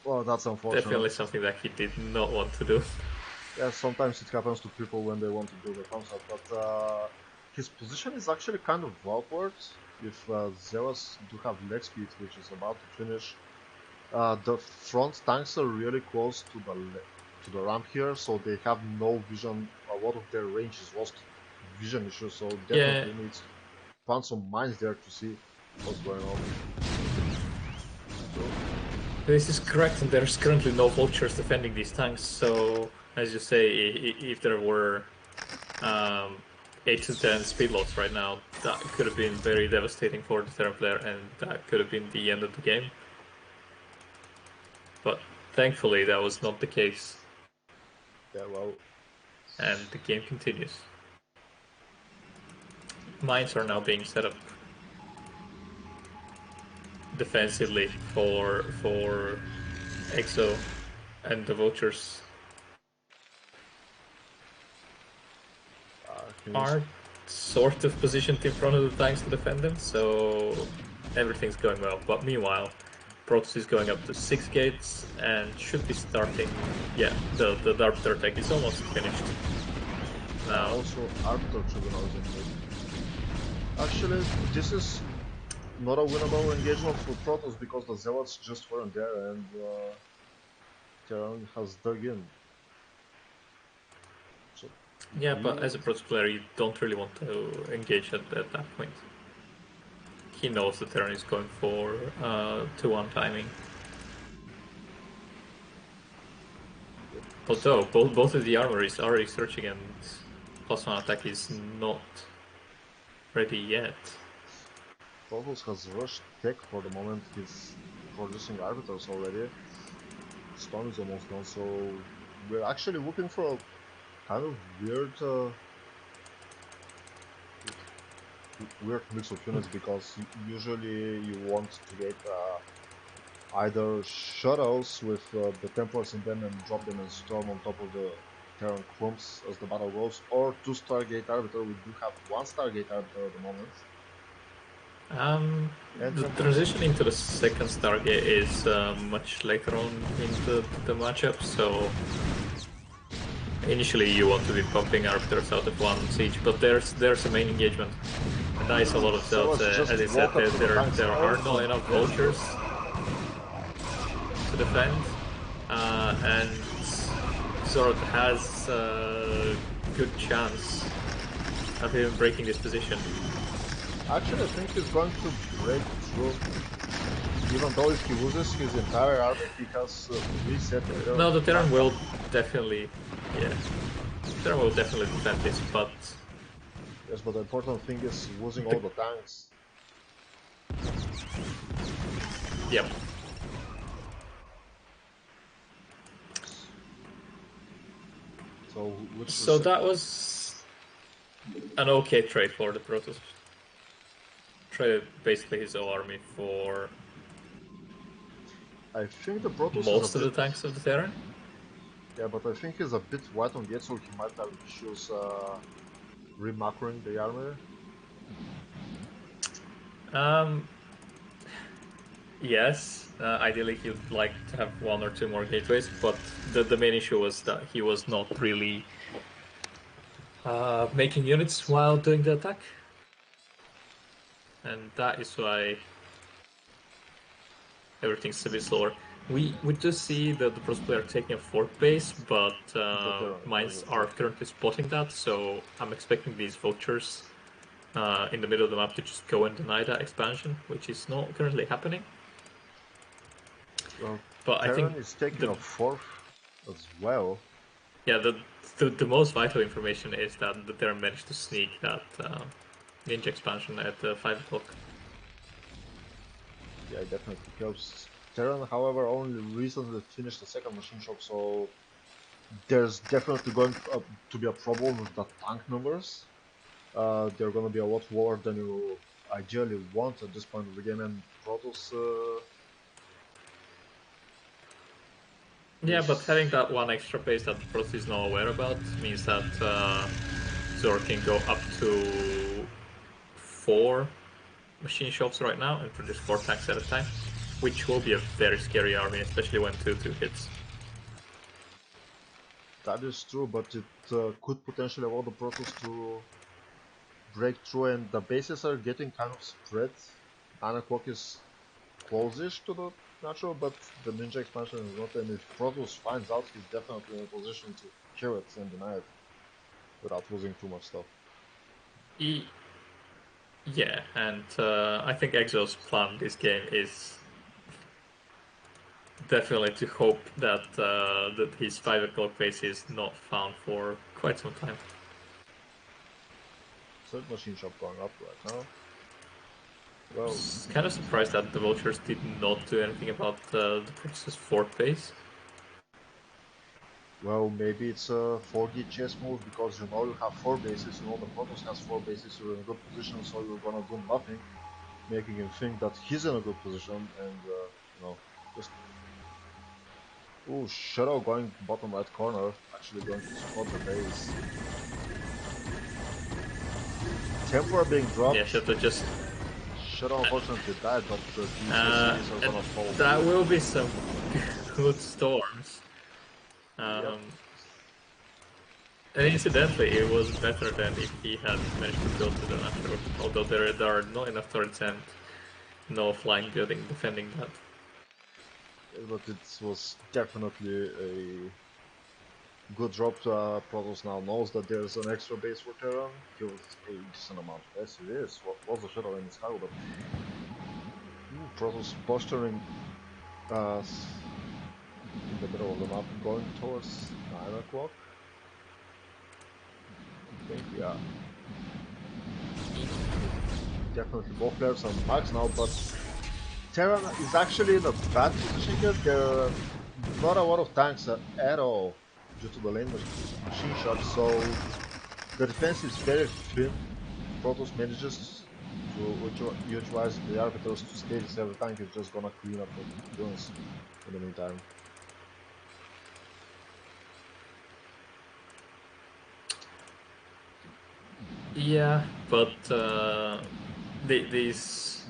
Well, that's unfortunate. Definitely something that he did not want to do. Yeah, sometimes it happens to people when they want to build a concept, but his position is actually kind of awkward. If Zeros do have leg speed, which is about to finish, the front tanks are really close to the ramp here, so they have no vision. A lot of their range is lost vision issues, so definitely needs to plant some mines there to see what's going on. This is correct, and there's currently no vultures defending these tanks, so as you say, if there were 8 to 10 speed loss right now, that could have been very devastating for the Terran player, and that could have been the end of the game. But thankfully, that was not the case. Yeah, well. And the game continues. Mines are now being set up defensively for Exo and the vultures are sort of positioned in front of the tanks to defend them, so everything's going well. But meanwhile, Protoss is going up to 6 gates and should be starting. Yeah, the Arbiter tech is almost finished. Now, also, Arbiter Tribunal is in. Actually, this is not a winnable engagement for Protoss because the Zealots just weren't there and Terran has dug in. So, yeah, but as a Protoss player, you don't really want to engage at that point. He knows the Terran is going for 2-1 timing. Although both of the armories are researching and +1 attack is not ready yet. Protoss has rushed tech for the moment. He's producing arbiters already. Stone is almost done, so we're actually looking for a kind of weird mix of units because usually you want to get either shuttles with the Templars in them and drop them and storm on top of the Terran clumps as the battle goes, or 2 Stargate Arbiter. We do have 1 Stargate Arbiter at the moment. The transition into the second Stargate is much later on into the matchup, so initially you want to be pumping Arbiters out of 1 siege, but there's a main engagement. And that is a lot of cells. As I said, there are not enough vultures to defend, and Zord has a good chance of even breaking this position. Actually, I think he's going to break through. Even though if he loses his entire army, he has reset the Terran. No, the Terran will definitely, yeah. The Terran will definitely defend this, but... Yes, but the important thing is losing all the tanks. Yep. So that was an okay trade for the Protoss. Traded basically his whole army for I think the Protoss most is of the tanks of the Terran. Yeah, but I think he's a bit wide on gates, so he might have issues remacroing the army. Yes, ideally he'd like to have 1 or 2 more gateways, but the main issue was that he was not really making units while doing the attack. And that is why everything's a bit slower. We do see the Protoss player taking a 4th base, but mines are currently spotting that, so I'm expecting these vultures in the middle of the map to just go and deny that expansion, which is not currently happening. Well, but Terran I think is taking a 4th as well. Yeah, the most vital information is that the Terran managed to sneak that ninja expansion at 5 o'clock. Yeah, it definitely helps. Terran, however, only recently finished the 2nd machine shop, so there's definitely going to be a problem with the tank numbers. They're going to be a lot lower than you ideally want at this point of the game, and Protoss. Yeah, but having that 1 extra base that Protoss is not aware about means that Zor can go up to 4 machine shops right now and produce 4 tanks at a time, which will be a very scary army, especially when 2-2 hits. That is true, but it could potentially allow the Protoss to break through, and the bases are getting kind of spread. 9 o'clock is close-ish to the natural, but the ninja expansion is not, and if Protoss finds out, he's definitely in a position to kill it and deny it without losing too much stuff. Yeah, and I think Exo's plan this game is definitely to hope that that his 5 o'clock pace is not found for quite some time. Third machine shop going up right now. Well, Kind of surprised that the Vultures did not do anything about the Protoss' 4th pace. well, maybe it's a 4D chess move because you know you have 4 bases, you know the Protoss has 4 bases, you're in a good position, so you're gonna do nothing, making him think that he's in a good position and, you know, just. Ooh, Shadow going bottom right corner, actually going to support the base. Tempora being dropped. Yeah, Shadow just. Shadow unfortunately died, but these SCVs are gonna fall. That will be some good storms. Yep. And incidentally, it was better than if he had managed to build to the after, although there are not enough turrets and no flying building defending that. But it was definitely a good drop. Protoss now knows that there's an extra base for Terran, killed a decent amount of SCVs, was a Shadow in the sky, but Protoss posturing in the middle of the map, going towards 9 o'clock. I think, yeah. Definitely both players are max now, but Terran is actually in a bad position here. There are not a lot of tanks at all due to the lane machine shot, so the defense is very thin. Protoss manages to utilize the arbiters to stages. Every tank is just gonna clean up the goons in the meantime. Yeah, but these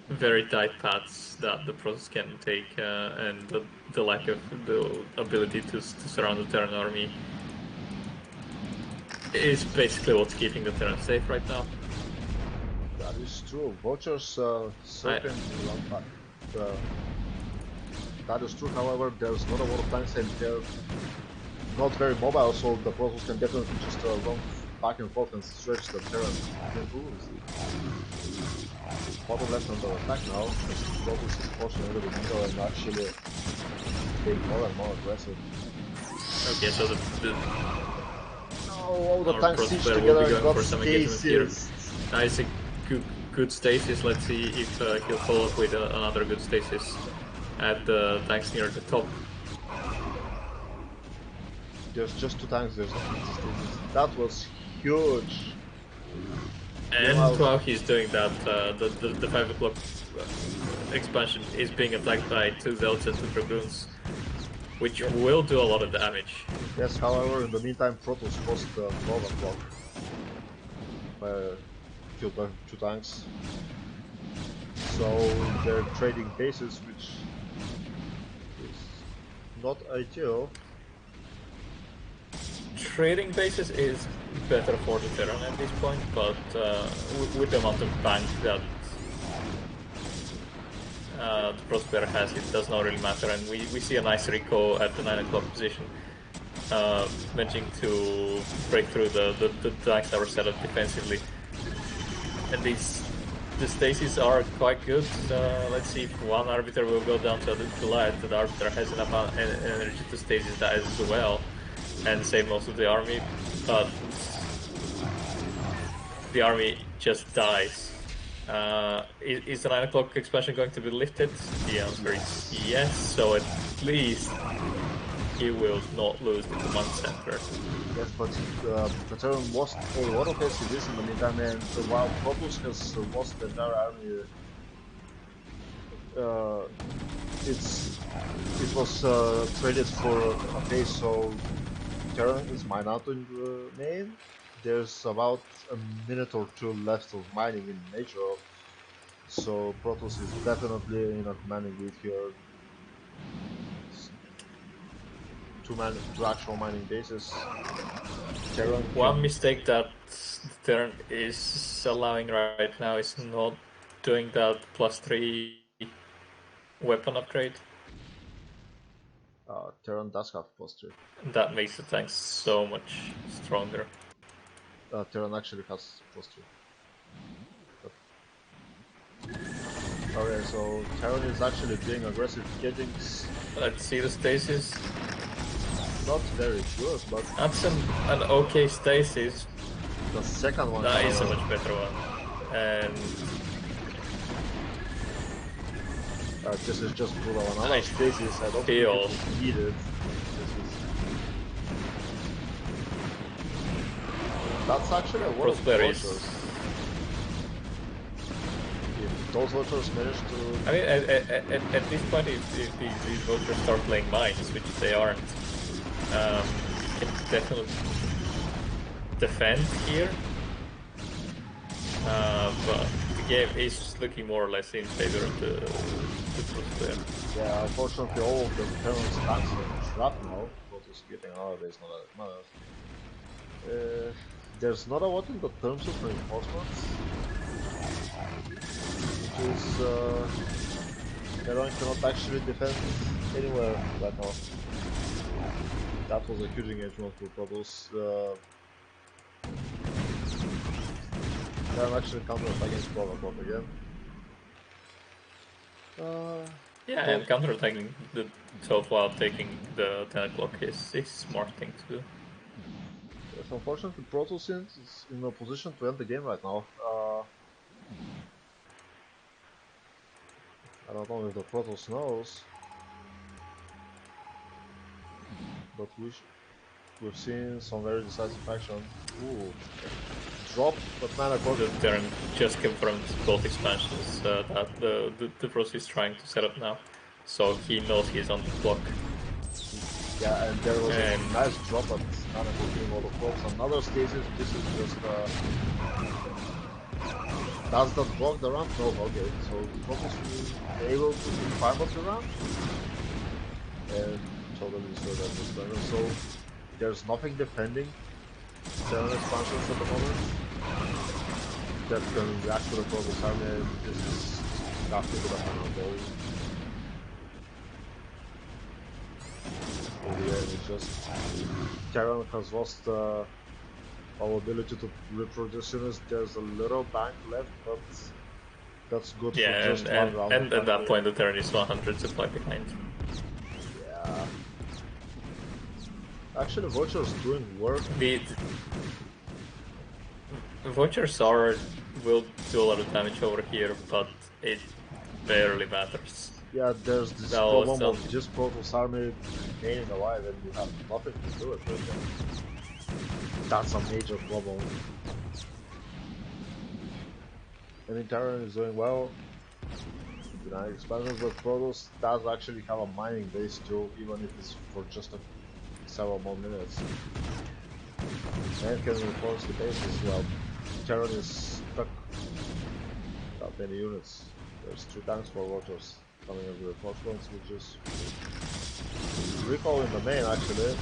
very tight paths that the Protoss can take and the lack of the ability to surround the Terran army is basically what's keeping the Terran safe right now. That is true. Vultures circling around back. That is true. However, there's not a lot of tanks and they're not very mobile, so the Protoss can definitely just run back and forth and stretch the Terran into bottom left under attack now, as Protoss is pushing a little bit middle and actually being more and more aggressive. Okay, so Oh, the our tanks Protoss siege player together will be and going got for some engagement here. stasis. Nice, good stasis. Let's see if he'll follow up with another good stasis at the tanks near the top. There's just 2 tanks, there's no stasis. That was huge. And while he's doing that, the 5 o'clock expansion is being attacked by 2 Zealots and 2 Dragoons, which will do a lot of damage. Yes, however, in the meantime, Protoss lost 12 o'clock by killed by 2 tanks. So they're trading bases, which is not ideal. Trading bases is better for the Terran at this point, but with the amount of bank that the Prospero has, it does not really matter. And we see a nice Rico at the 9 o'clock position, managing to break through the tanks that were set up defensively. And the stasis are quite good. Let's see if one arbiter will go down to the Goliath. The arbiter has enough energy to stasis that as well and save most of the army, but the army just dies. Is the 9 o'clock expansion going to be lifted? The answer is yes, so at least he will not lose the command center. Yes, but the Terran lost a lot of SCVs in the meantime, and while Protoss has lost the entire army, it was traded for a base, so Terran is mined out in the main. There's about a minute or 2 left of mining in nature, so Protoss is definitely in a commanding lead here. Two actual mining bases. Terran One can. mistake that the Terran is allowing right now is not doing that +3 weapon upgrade. Terran does have posture. That makes the tanks so much stronger. Terran actually has posture. Okay, so Terran is actually being aggressive, getting Let's see the stasis. not very good, but That's an okay stasis. the second one That is a kinda, much better one. And this is just brutal. Another I stasis, I don't think it feel was needed. This is, that's actually a lot of Crossplayer is. vultures. If those vultures manage to... I mean, at this point, if these vultures start playing mines, which they aren't, can definitely defend here. But the game is looking more or less in favor of the Crossplayer. Yeah, unfortunately all of the Terran's tanks are trapped now. Protoss getting out of base, not that it matters. There's not a lot in the terms of reinforcements, which is Terran cannot actually defend anywhere right now. That was a huge engagement for Protoss. Terran actually counter-attacking 12 o'clock again. Yeah, and counterattacking the 12 while taking the 10 o'clock is smart thing to do. Yes, unfortunately, Protoss is in a position to end the game right now. I don't know if the Protoss knows, but we've seen some very decisive action. Ooh, drop, but mana core. The Terran just confirmed both expansions that the Frost is trying to set up now, so he knows he's on the clock. Yeah, and there was a nice drop, but mana core killing all the props. Another stasis. This is just. Does that block the ramp? No. Okay, so Protoss will be able to keep farm up the ramp and totally destroy that expansion. So there's nothing defending Terran expansions at the moment that can react to the Protoss army, and this is nothing but a final goal. In the end, it's just Terran has lost our ability to reproduce units. There's a little bank left, but that's good for just one round. And at that point, the Terran is 100 supply behind. Yeah. Actually, Vulture's doing work. The Vultures will do a lot of damage over here, but it barely matters. Yeah, there's this problem of just Protoss army remaining alive and you have nothing to do it with them. That's a major problem. I mean, Terran is doing well. Denying expansions, but Protoss does actually have a mining base too, even if it's for just several more minutes. And can reinforce the bases while Terran is stuck without many units. There's 3 tanks for Vultures coming as reinforcements, which is recall in the main actually.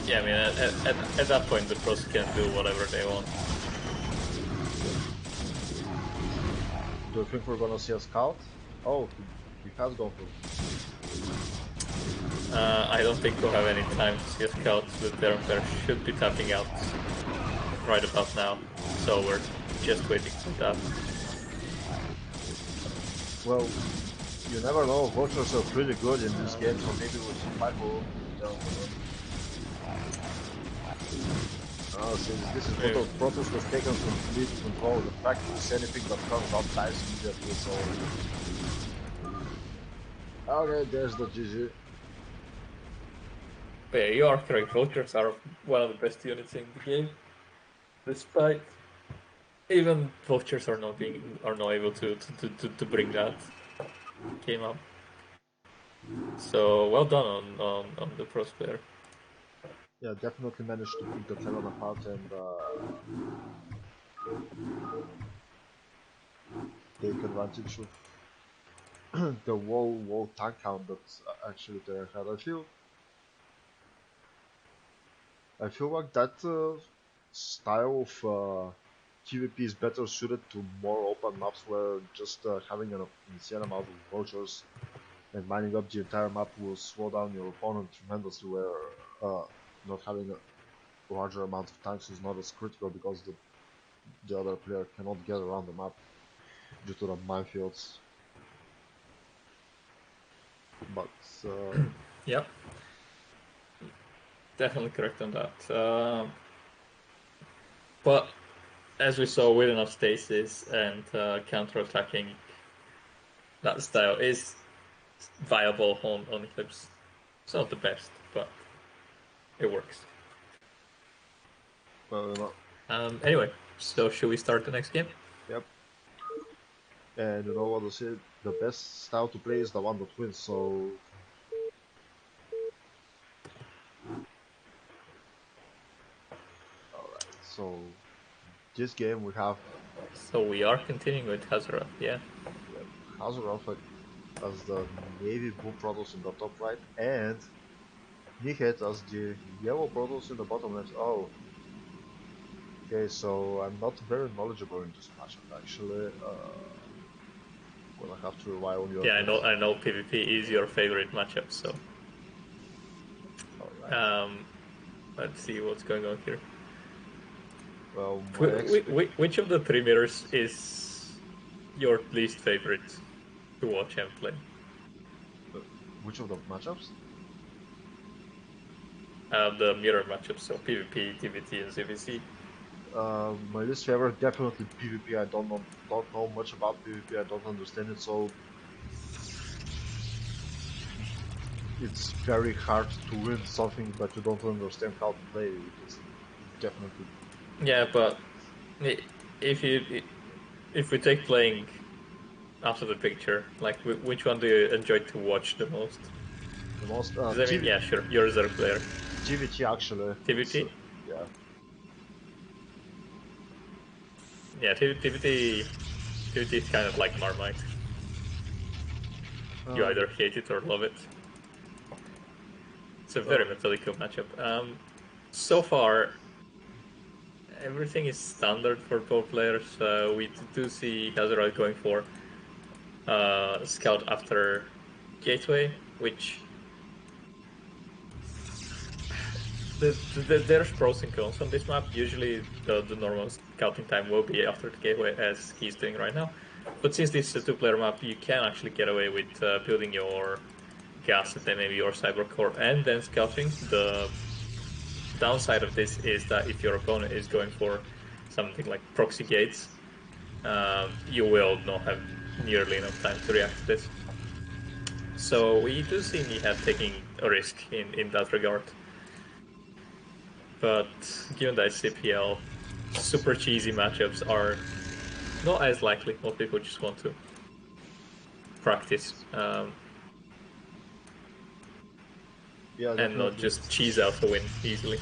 Yeah, I mean, at that point, the pros can do whatever they want. Do you think we're gonna see a scout? Oh, he has gone for. I don't think we'll have any time to see a scout. The Terran pair should be tapping out right about now, so we're just waiting for that. Well, you never know. Vultures are pretty good in this game, so maybe with some Piper down for them. Since this is Protoss was taken complete control, the fact is anything that comes out dies immediately, so... Okay, there's the GG. But yeah, you are correct. Vultures are one of the best units in the game, despite even Vultures are not able to bring that game up. So well done on the pros player. Yeah, definitely managed to pick the Terran apart and take advantage of the wall tank count that actually Terran had. I feel like that style of PvP is better suited to more open maps where just having an insane amount of vultures and mining up the entire map will slow down your opponent tremendously, where not having a larger amount of tanks is not as critical because the other player cannot get around the map due to the minefields. But Yep, definitely correct on that. But as we saw with enough stasis and counter-attacking, that style is viable on Eclipse. It's not the best, but it works. well, Anyway, so should we start the next game? yep. And you know what they say? The best style to play is the one that wins. So alright. So this game we have So we are continuing with Hazara, yeah. Hazaroff as the navy blue Protoss in the top right, and Niket as the yellow Protoss in the bottom left. Oh, okay. So I'm not very knowledgeable in this matchup actually. Gonna have to rely on your Yeah, best. I know PvP is your favorite matchup, so Alright. let's see what's going on here. Well, my Which of the three mirrors is your least favorite to watch and play? which of the matchups? The mirror matchups, so PvP, TvT, and CVC. My least favorite definitely PvP. I don't know much about PvP. I don't understand it, so it's very hard to win something that you don't understand how to play. It's definitely Yeah, but if you if we take playing after the picture, like which one do you enjoy to watch the most? the most. Because I mean, yeah, sure, you're a Zerg player. GVT actually. TvT? Yeah. Yeah, TvT is kind of like Marmite. You Um, either hate it or love it. It's a very well, methodical matchup. So far, everything is standard for both players. We do see Hazard going for Scout after Gateway, which there's pros and cons on this map. Usually the normal scouting time will be after the Gateway, as he's doing right now. But since this is a two-player map, you can actually get away with building your gas and then maybe your cyber core and then scouting. The downside of this is that if your opponent is going for something like proxy gates, you will not have nearly enough time to react to this. So we do see Nihat taking a risk in that regard. But given that CPL, super cheesy matchups are not as likely. Most people just want to practice yeah, and not definitely. just cheese out the win easily.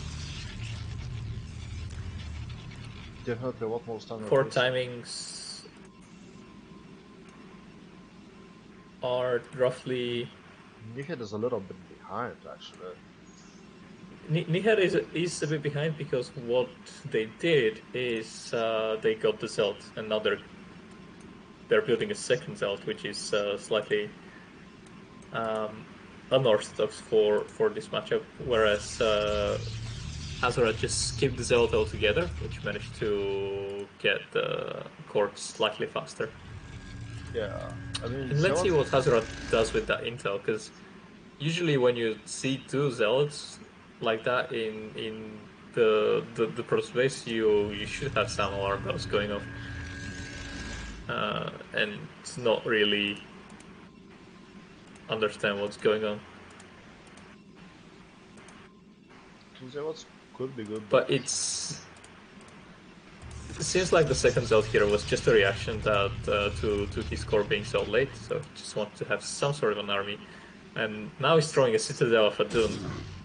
Definitely what most standard Core is. timings are roughly. Niket is a little bit behind actually. Nihat is a bit behind because what they did is they got the Zelt and now they're building a second Zelt, which is slightly unorthodox for this matchup. Whereas Azura just skipped the Zelt altogether, which managed to get the court slightly faster. Yeah, I mean, And let's see Zealot, what Hazard does with that intel, because usually when you see two zealots like that in the pro space, you should have some alarm bells going off, and it's not really understand what's going on. two Zealots could be good, but But it seems like the second zealot here was just a reaction that to his core being so late, so just wanted to have some sort of an army. And now he's throwing a Citadel of Adun,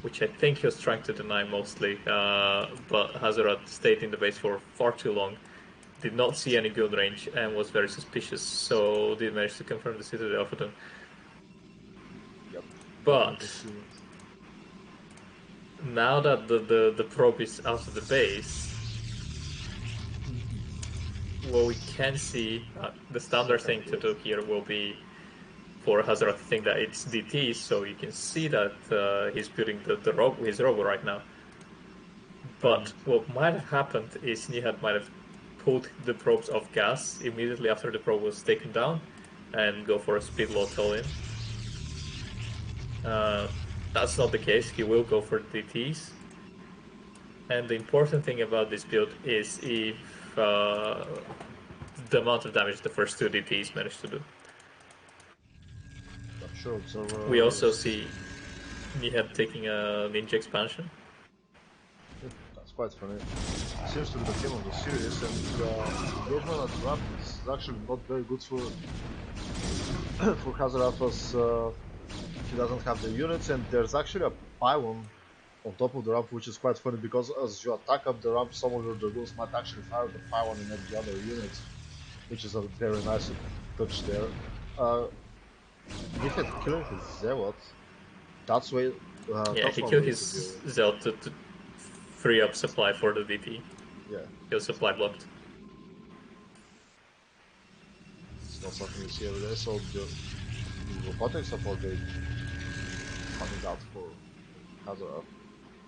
which I think he was trying to deny mostly, but Hazarat stayed in the base for far too long, did not see any good range, and was very suspicious, so did manage to confirm the Citadel of Adun. yep. But now that the probe is out of the base, what we can see, the standard thing to do here will be for Hazard to think that it's DT, so you can see that he's building his robo right now. But what might have happened is Nihat might have put the probes off gas immediately after the probe was taken down and go for a speed load all-in. That's not the case. He will go for DTs. And the important thing about this build is if the amount of damage the first two DTs managed to do. I'm sure Observer... We also see Nihat taking a ninja expansion. That's quite funny. Seems to be the theme of the series, and engagement at Rap is actually not very good for for Hazard as he doesn't have the units, and there's actually a pylon on top of the ramp, which is quite funny because as you attack up the ramp, some of your dragoons might actually fire the pylon and at the other units, which is a very nice touch there. If it's killing his Zealot, that's way. Yeah, that's he one killed way his Zealot to free up supply for the DT. Yeah. He was supply blocked. It's not something you see every day, so the robotic support is coming out for Hazard.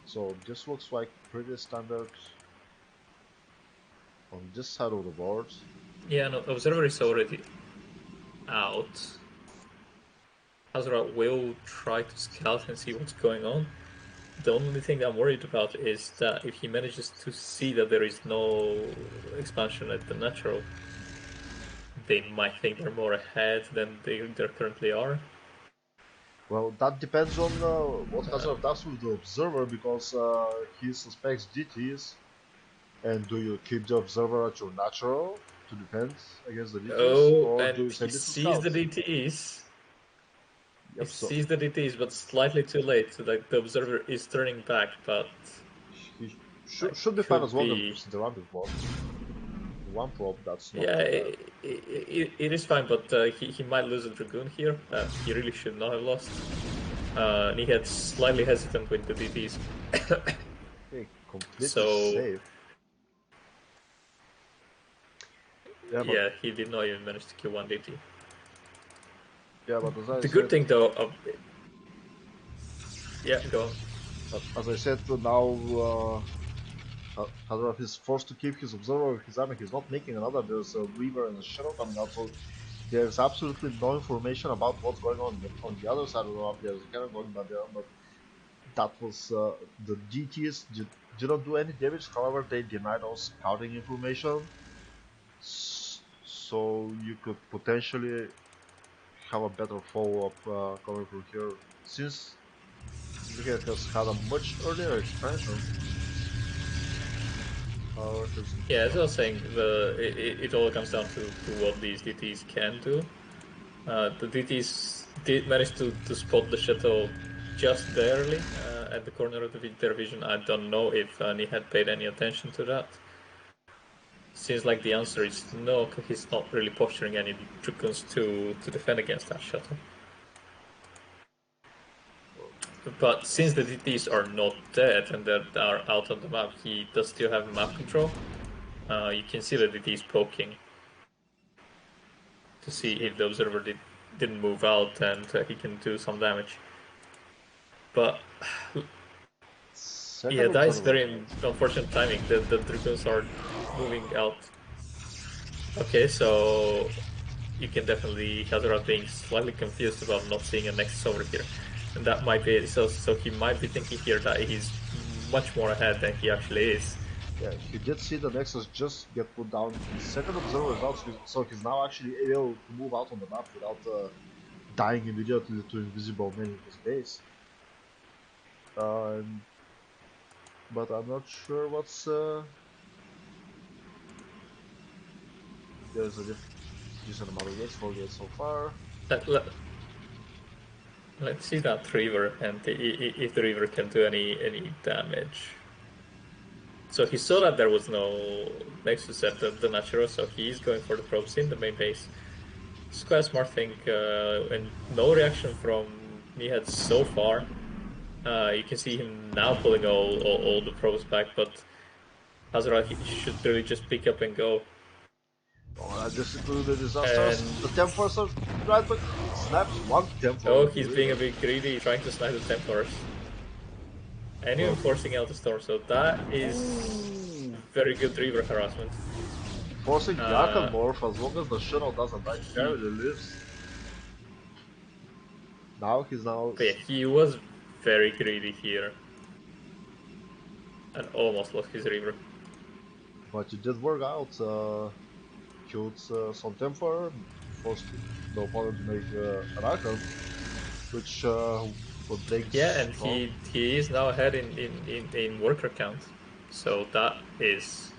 So this looks like pretty standard on this side of the board. Yeah, no, Observer is already out. Hazard will try to scout and see what's going on. The only thing I'm worried about is that if he manages to see that there is no expansion at the natural, they might think they're more ahead than they currently are. Well, that depends on what Hazard does with the Observer, because he suspects DTs. And do you keep the Observer at your natural to defend against the DTs, or do you send it to sees scouts? the DTs. Yep, He sees the DTs, but slightly too late. So like the Observer is turning back, but he should be fine as long as the ramp is blocked. One probe, that's not too bad. It is fine, but he might lose a Dragoon here. He really should not have lost. He had slightly hesitant with the DTs. Okay, completely safe. Yeah, he did not even manage to kill one DT. Yeah, but as I the good thing though, yeah, go on. As I said, now Hazard is forced to keep his Observer with his army. He's not making another. There's a Reaver and a Shadow coming out, so there's absolutely no information about what's going on the other side of the map. There's a cannon going by there, but that was the DTs didn't do any damage. However, they denied us scouting information, so you could potentially have a better follow-up coming from here, since Nihat has had a much earlier expansion. Yeah, as I was saying, it all comes down to what these DTs can do. The DTs did manage to spot the shuttle just barely at the corner of their vision. I don't know if Nihat paid any attention to that. Seems like the answer is no, because he's not really posturing any Dragoons to defend against that shuttle. But since the DTs are not dead and that are out on the map, he does still have map control. You can see the DTs poking to see if the Observer didn't move out and he can do some damage. But yeah, that is very unfortunate timing. The Dragoons are moving out. Okay, so you can definitely Hazard being slightly confused about not seeing a Nexus over here. And that might be it. So he might be thinking here that he's much more ahead than he actually is. Yeah, he did see the Nexus just get put down. His second Observer is out, so he's now actually able to move out on the map without dying immediately to invisible men in his base. But I'm not sure what's there's a decent amount of gates, 4 gates so far. Let's see that Reaver and if the Reaver can do any damage. So he saw that there was no Nexus at the natural, so he's going for the probes in the main base. It's quite a smart thing, and no reaction from Nihat so far. You can see him now pulling all the probes back, but Hazard should really just pick up and go. Oh, this is the disastrous. The Templars are right, but snaps one Templar. Oh, he's being a bit greedy, trying to snipe the Templars. And even forcing out the storm, so that is very good Reaver harassment. forcing Uh, Morph as long as the shuttle doesn't die, he, barely lives. Now he's now. but yeah, he was very greedy here and almost lost his river. But it did work out. Killed some Templar, forced the opponent to make an icon, which would bring Yeah, and strong. he is now ahead in worker count, so that is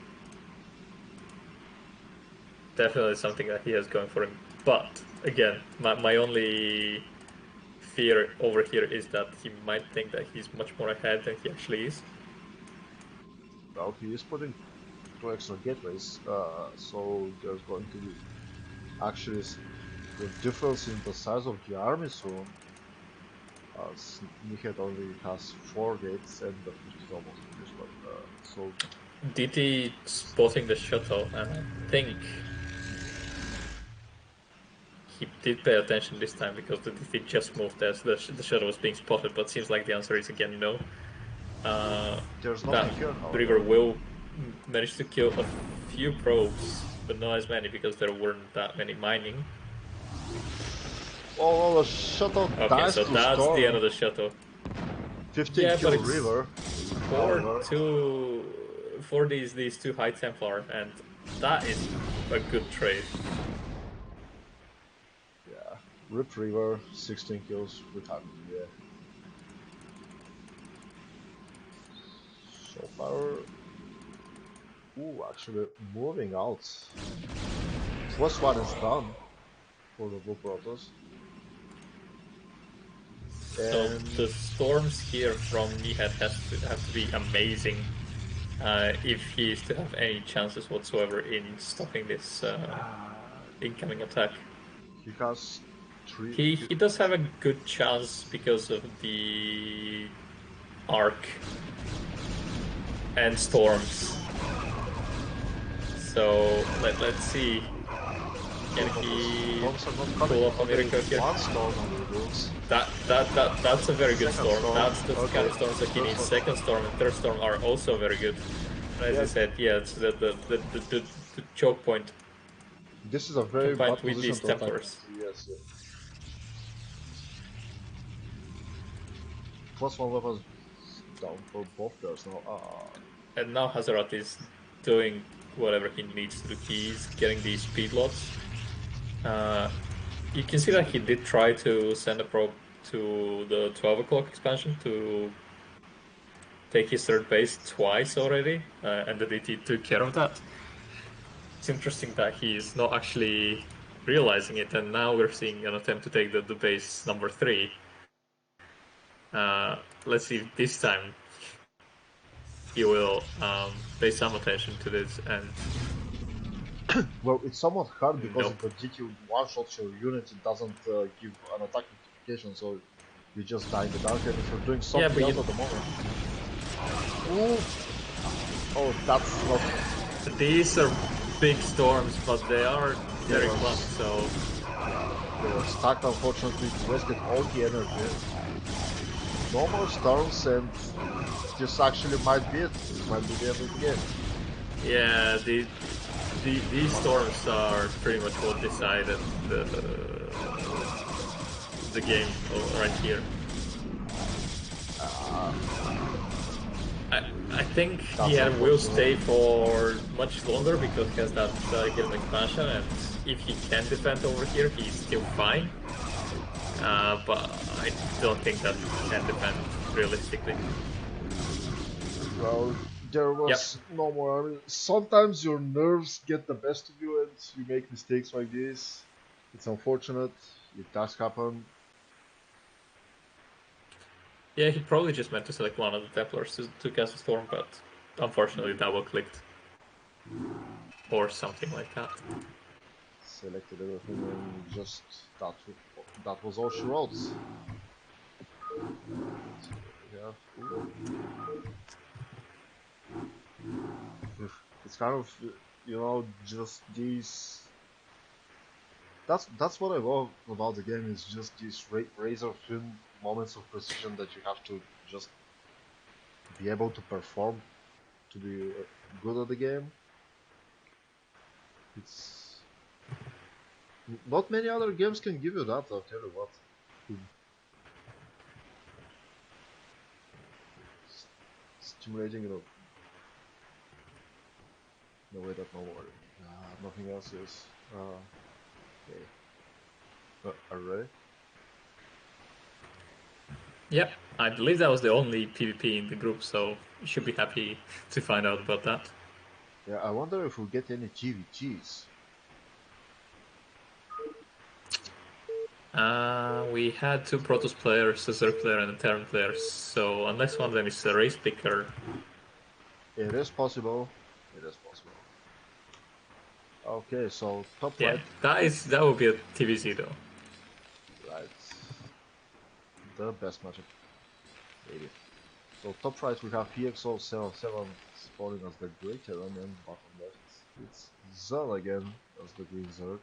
definitely something that he has going for him. But again, my only fear over here is that he might think that he's much more ahead than he actually is. Well, he is putting two extra gateways, so there's going to be actually the difference in the size of the army soon. Nihed only has 4 gates and the fifth is almost finished, but so DT spotting the shuttle, and I think he did pay attention this time because the DT just moved as the shuttle was being spotted, but seems like the answer is again no. there's nothing That here, however. River will manage to kill a few probes, but not as many because there weren't that many mining. Oh, the shuttle Okay, dies so to that's the end storm. of the shuttle. 15 Yeah, but kill it's river, for however. these two High Templar, and that is a good trade. Yeah, Rip River, 16 kills with Happy. Yeah. So far, ooh, actually moving out. Plus one is done for the Blue Protoss. So And the storms here from Nihat have to be amazing if he is to have any chances whatsoever in stopping this incoming attack. he has three. He does have a good chance because of the arc and storms. So let's see. Can he Storms are not coming. pull off a Okay, miracle here? one storm on the rules. That's a very good Second storm. storm. That's the Okay. kind of storms that he Third needs. storm. Second storm and third storm are also very good. And as Yeah, I said, yeah, it's the choke point this is a very combined bad with position these to attack. Templars. Yes, yeah. Plus one weapons down for both players now. And now Hazarat is doing whatever he needs to do. He's getting these speed lots. You can see that he did try to send a probe to the 12 o'clock expansion to take his third base twice already, and the DT took care of that. It's interesting that he's not actually realizing it, and now we're seeing an attempt to take the base number 3. Let's see if this time he will pay some attention to this, and well, it's somewhat hard because if nope. the GT one-shots your unit, it doesn't give an attack notification, so you just die in the dark, and if you're doing Yeah, something but else at the moment... Ooh. Oh, that's not... these are big storms, but they are very They fun, so were stuck, unfortunately, wasted all the energy. No more storms, and this actually might be it. This might be the end of the game. yeah, these storms are pretty much what decided the game right here. I think That's he will unfortunate. stay for much longer because he has that hidden expansion, and if he can defend over here, he's still fine. But I don't think that he can defend realistically. Well, there Yep. was no more army. Sometimes your nerves get the best of you and you make mistakes like this. It's unfortunate. It does happen. Yeah, he probably just meant to select one of the Templars to cast a storm, but unfortunately double clicked. Or something like that. Selected everything and just that was all she wrote. Yeah, it's kind of just these. That's what I love about the game is just these razor thin moments of precision that you have to just be able to perform to be good at the game. It's not many other games can give you that, I'll tell you what. Stimulating in a way that no worry. Nothing else is. Okay. Are you ready? Yep, I believe that was the only PvP in the group, so you should be happy to find out about that. Yeah, I wonder if we'll get any GVGs. We had 2 Protoss players, a Zerg player and a Terran player, so unless one of them is a race picker... It is possible. It is possible. Okay, so top Yeah, right. that would be a TVZ though. Right. The best matchup. Maybe. So top right we have EXO77 spawning as the Grey Terran, and bottom left it's Zell again as the Green Zerg.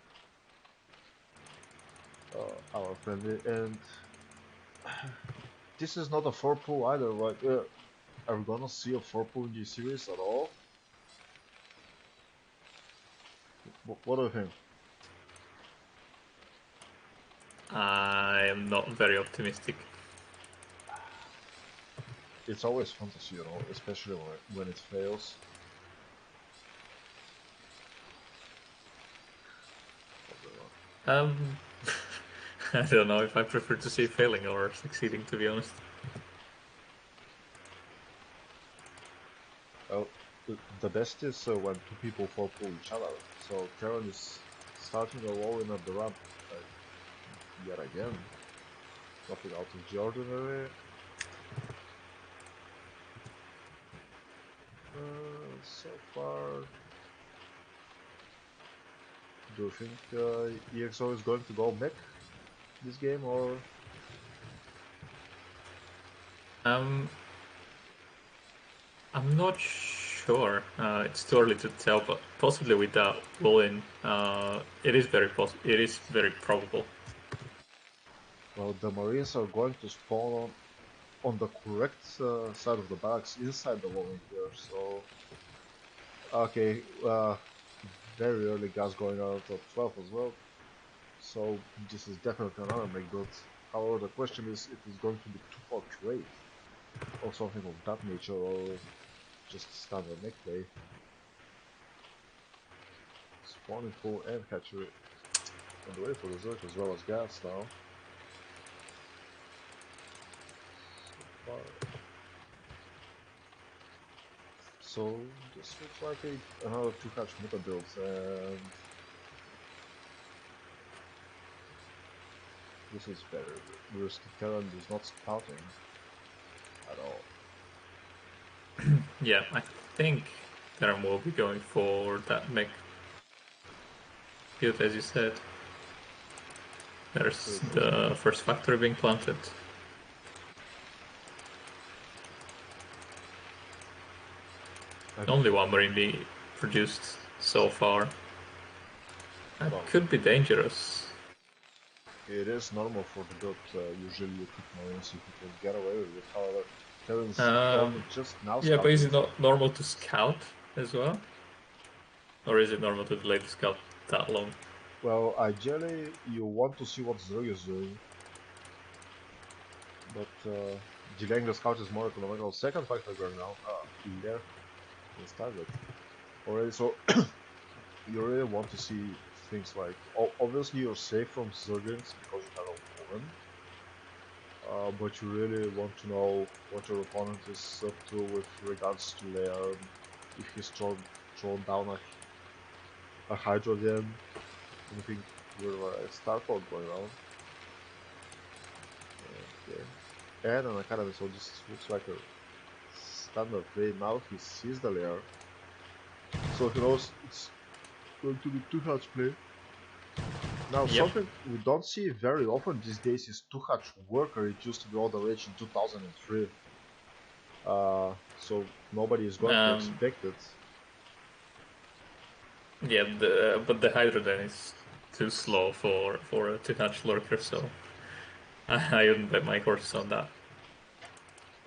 Our friendly, and this is not a 4 pool either, right? Are we gonna see a 4 pool in this series at all? What do you think? I am not very optimistic. It's always fun to see, especially when it fails. Um, I don't know if I prefer to see failing or succeeding, to be honest. Well, the best is when two people 4 pull each other. So Terran is starting a roll in at the ramp yet again. Nothing out of the ordinary. So far, do you think EXO is going to go mech this game, or? I'm not sure. It's too early to tell, but possibly with that roll-in, it is very probable. Well, the Marines are going to spawn on the correct side of the barracks inside the wall here, so okay, very early gas going out of 12 as well, so this is definitely another make build. However, the question is if it's going to be 2-4 trade or something of that nature, or just standard mech play. Spawning full and hatchery, and ready for the Zerg as well as gas now. So far. So this looks like another 2-hatch meta build, and this is very risky. Terran is not scouting at all. Yeah, I think Terran will be going for that mech build, as you said. There's the first factory being planted. Only one marine being produced so far. That could be dangerous. It is normal for the build. Usually you keep marines if you can get away with it. However, Terran's only just now yeah, scouting. but is it not normal to scout as well? Or is it normal to delay the scout that long? Well, ideally you want to see what Zerg is doing, but delaying the scout is more economical. Second factor going now, Lair is target already, so you really want to see things like, obviously you're safe from Zerglings because you have a woman, but you really want to know what your opponent is up to with regards to Lair, if he's thrown down a Hydro again, anything with a Starport going on. Okay. And an Academy, so this looks like a standard play. Now he sees the Lair, so he knows it's going to be 2-hatch play. Now, something we don't see very often these days is 2-hatch worker. It used to be all the rage in 2003. So nobody is going to expect it. Yeah, but the Hydra then is too slow for a 2-hatch lurker, so I wouldn't bet my horses on that.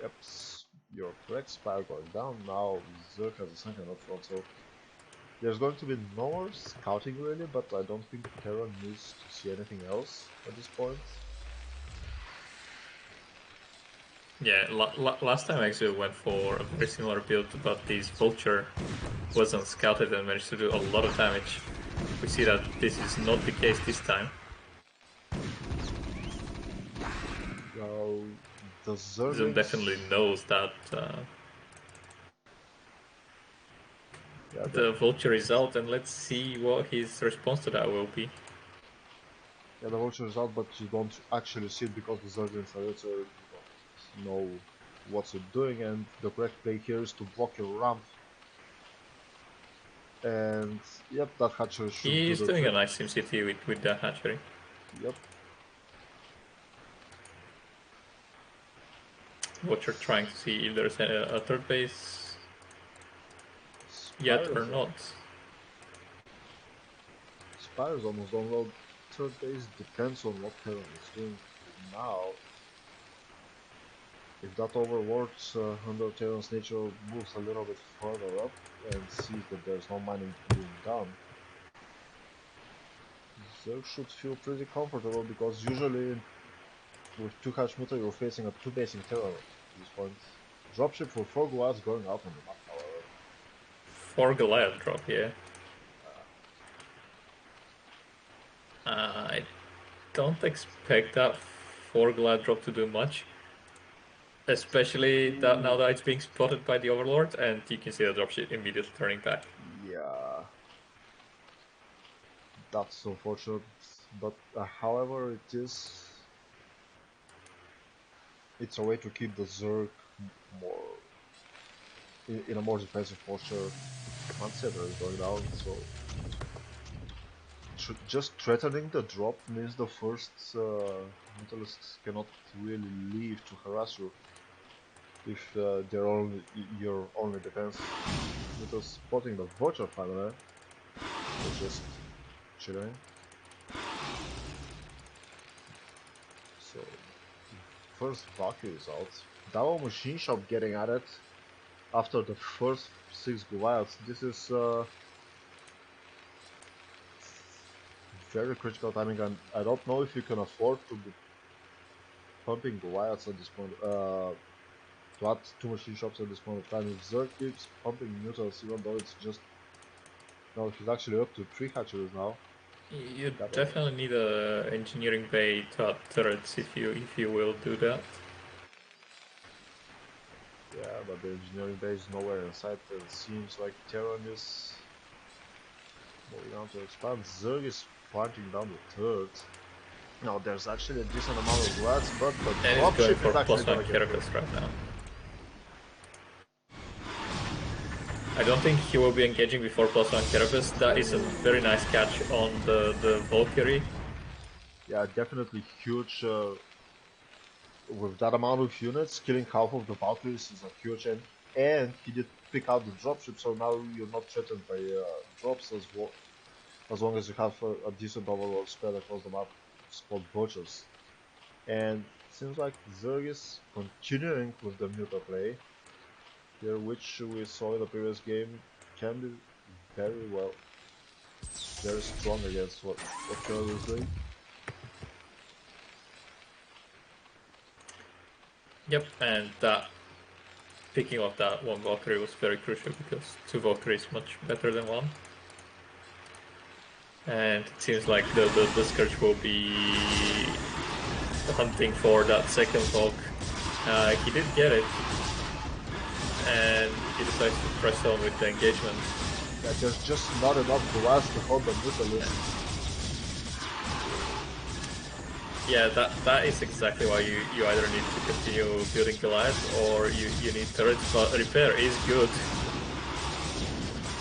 Yep, you're correct. Spire going down. Now Zerg has a second up front, so There's going to be no more scouting really, but I don't think Terra needs to see anything else at this point. Yeah, last time I actually went for a very similar build, but this Vulture wasn't scouted and managed to do a lot of damage. We see that this is not the case this time. Now, the Zoom definitely Zerglings... knows that Yeah, the Vulture is out, and let's see what his response to that will be. yeah, the Vulture is out, but you don't actually see it because the Zerglings are there, so you don't know what you're doing, and the correct play here is to block your ramp. And yep, that hatchery should do He's the doing a trick. nice SimCity with that hatchery. Yep. Vulture trying to see if there's a third base yet or Spires, not. Spires almost don't know. Third base depends on what Terran is doing now. If that overworks under Terran's nature moves a little bit further up and sees that there's no mining being done, Zerg should feel pretty comfortable because usually with 2 hatch meter you're facing a 2 basing Terran at this point. Dropship for 4 Guards going out on the map, however. 4 Goliath drop here. I don't expect that 4 Goliath drop to do much. Especially that now that it's being spotted by the Overlord, and you can see the dropship immediately turning back. Yeah, that's unfortunate, but however it's a way to keep the Zerg more in a more defensive posture. Command center is going down, so just threatening the drop means the first Mentalists cannot really leave to harass you if they're only your only defense. Because spotting the Vulture family, they're just chilling. So first Valkyrie is out. Double machine shop getting at it after the first 6 Goliaths. This is very critical timing, and I don't know if you can afford to be pumping Goliaths at this point. To add 2 machine shops at this point of time. If Zerg keeps pumping neutrals, even though it's just no, he's actually up to 3 hatcheries now. You definitely need a engineering bay to add turrets if you will do that. Yeah, but the engineering bay is nowhere in sight. It seems like Terran is moving on to expand. Zerg is planting down the third. Now there's actually a decent amount of rats, but the And he's going dropship for is actually plus 1 gonna get killed. carapace right now. I don't think he will be engaging before plus 1 carapace. That is a very nice catch on the Valkyrie. Yeah, definitely huge. With that amount of units, killing half of the Valkyries is a huge, and he did pick out the dropship, so now you're not threatened by drops as well, as long as you have a decent overall spread across the map, spot vultures. And it seems like Zerg is continuing with the Muta play here, which we saw in the previous game can be very well, very strong against what Terra is doing. Yep, and that picking off that 1 Valkyrie was very crucial because 2 Valkyrie is much better than 1. And it seems like the Scourge will be hunting for that second Valk. He did get it, and he decides to press on with the engagement. Yeah, there's just not enough glass to hold the Mutalist. Yeah, that is exactly why you either need to continue building Goliath or you need turrets, but repair is good.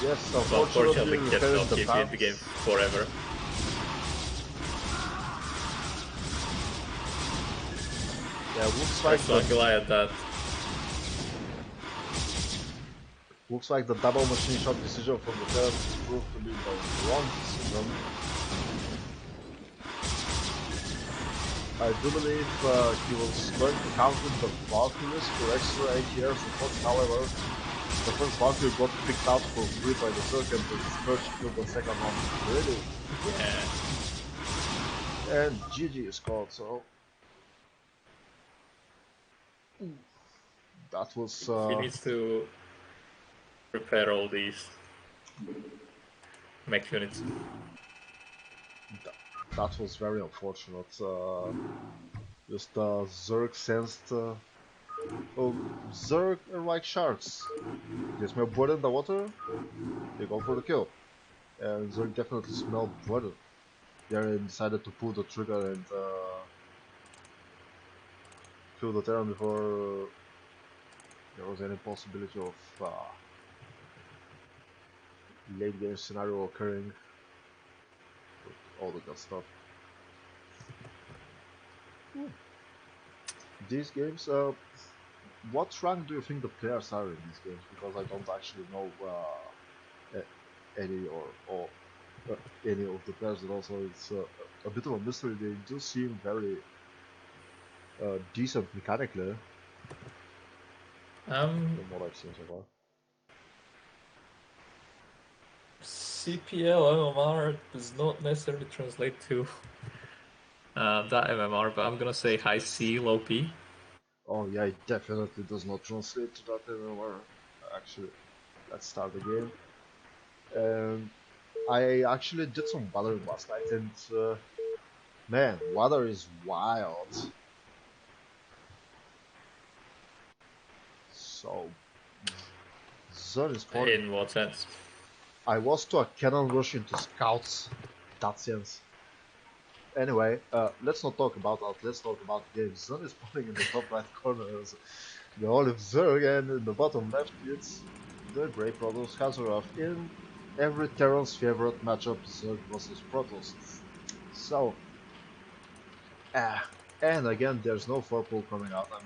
Yes, But unfortunately repairing cannot the keep you in the game forever. Yeah, looks like Goliath that. Looks like the double machine shot decision from the Terrans proved to be the wrong decision. I do believe he was going to count with the Valkyries for extra ATR support, however, The first Valkyrie got picked out for free by the Zerg and the Scourge killed the second one. Really? Yeah. And GG is called, so... That was... He needs to prepare all these mech units. That was very unfortunate. Just Zerg sensed... well, Zerg are like sharks. They smell blood in the water, they go for the kill. And Zerg definitely smelled blood. They decided to pull the trigger and kill the Terran before there was any possibility of late game scenario occurring. All the good stuff. These games, what rank do you think the players are in these games? Because I don't actually know any or any of the players, and also it's a bit of a mystery. They do seem very decent mechanically from what I've seen so far. CPL MMR does not necessarily translate to that MMR, but I'm gonna say high C, low P. Oh yeah, it definitely does not translate to that anymore. Actually, let's start the game. I actually did some weathering last night, and man, weather is wild. So, Zone is spawning. In what sense? I was to a cannon rush into scouts. That sense. Anyway, let's not talk about that. Let's talk about the game. Zone is spawning in the top right corner. The Olive Zerg, and in the bottom left, it's the Grey Protoss Hazaroth in every Terran's favorite matchup, Zerg versus Protoss. So, and again, there's no 4-pool coming out. I'm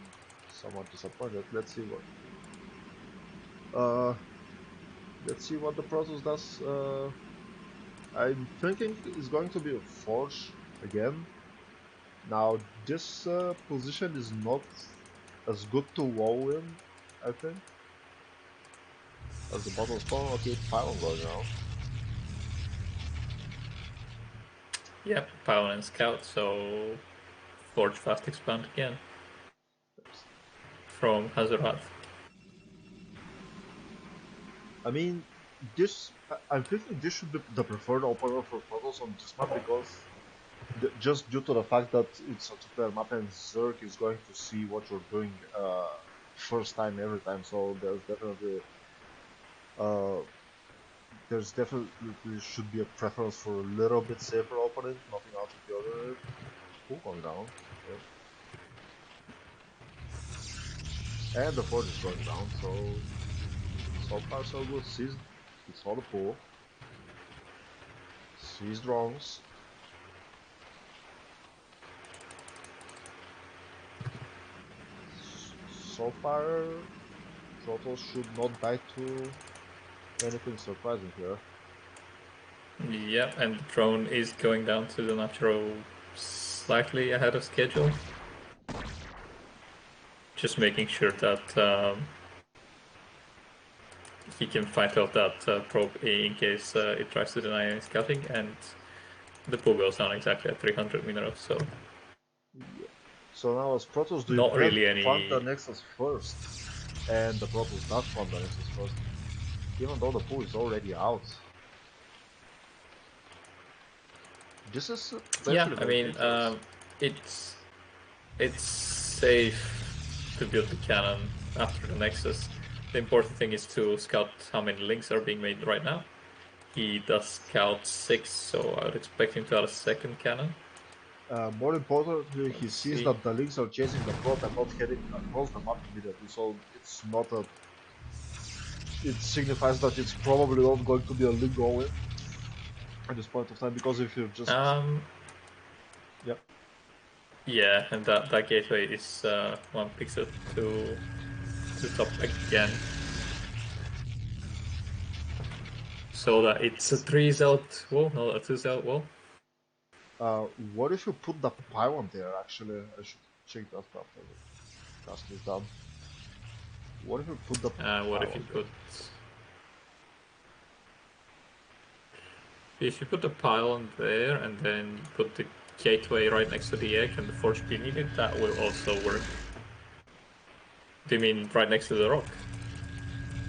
somewhat disappointed. Let's see what the Protoss does. I'm thinking it's going to be a Forge again. Now, this position is not as good to wall in, I think. As the bottom spawn, okay, Pylon going around. Yep, Pylon and Scout, so Forge fast expand again from Hazarat. I mean, I'm thinking this should be the preferred opponent for Protoss on this map because just due to the fact that it's a two-player map and Zerg is going to see what you're doing first time every time, so there's definitely should be a preference for a little bit safer opponent, nothing out of the ordinary. Cool, going down. Okay. And the Forge is going down, so far so good. He saw the pool. Sees drones. So far, Protoss should not die to anything surprising here. Yep, and the drone is going down to the natural slightly ahead of schedule. Just making sure that he can fight out that probe in case it tries to deny any scouting, and the pool goes down exactly at 300 minerals, so... Yeah. So now as Protoss, do you Not plan really to any... fund the Nexus first? And the Protoss does fund the Nexus first, even though the pool is already out. This is Yeah, potentially I very mean, dangerous. it's safe to build the cannon after the Nexus. The important thing is to scout how many links are being made right now. He does scout 6, so I would expect him to add a second cannon. More importantly, he Let's sees see. that the links are chasing the probe and not heading across the map immediately, so it's not a... It signifies that it's probably not going to be a link going at this point of time, because if you just... Yep. Yeah, and that gateway is 1 pixel to top again. So that it's a 3-zelt wall, not a 2-zelt wall. What if you put the pylon there? Actually, I should check that after the cast is done. What if we put the What if you pylon there? put... If you put the pylon there and then you put the gateway right next to the edge and the forge beneath it, that will also work. Do you mean right next to the rock?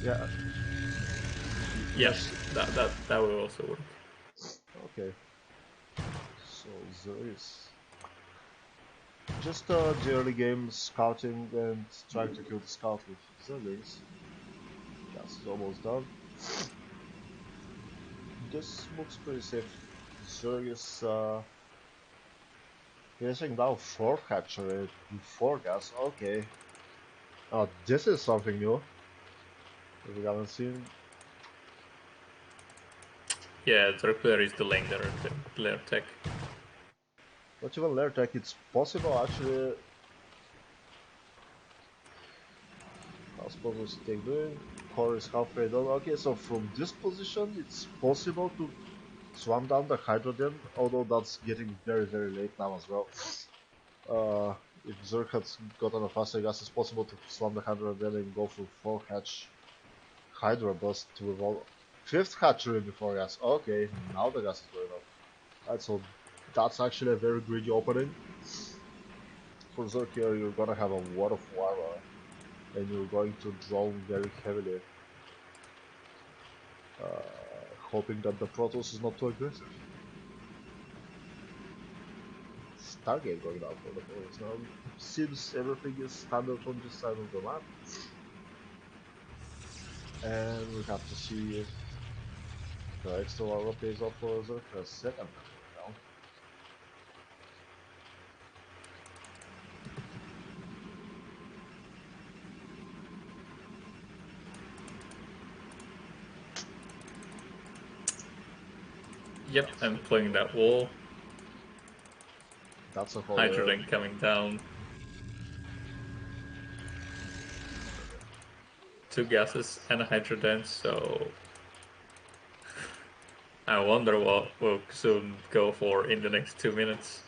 Yeah. Yes, that will also work. Okay. So there is just the early game scouting and trying to kill the scout with zerglings. Gas is almost done. This looks pretty safe. Zerg is finishing down 4 hatchery before gas. Okay. Oh, this is something new. We haven't seen. Yeah, the player is delaying their tech. Not even layer tech, it's possible actually. How's Provost take doing? Core is halfway done. Okay, so from this position, it's possible to swam down the hydrogen, although that's getting very, very late now as well. If Zerg had gotten a faster gas, it's possible to swam the hydrogen and go for 4 hatch Hydra bust with all 5th hatchery before gas. Okay, now the gas is going up. Right, so that's actually a very greedy opening. For Zerg here, you're gonna have a lot of Wara, and you're going to drone very heavily, hoping that the Protoss is not too aggressive. Stargate going down for the Protoss now. Seems everything is standard on this side of the map. And we have to see if the extra Wara pays off for Zerg. A second time going down. Yep, I'm playing that wall. That's a whole Hydrogen coming down. 2 gases and a hydrogen, so I wonder what we'll soon go for in the next 2 minutes.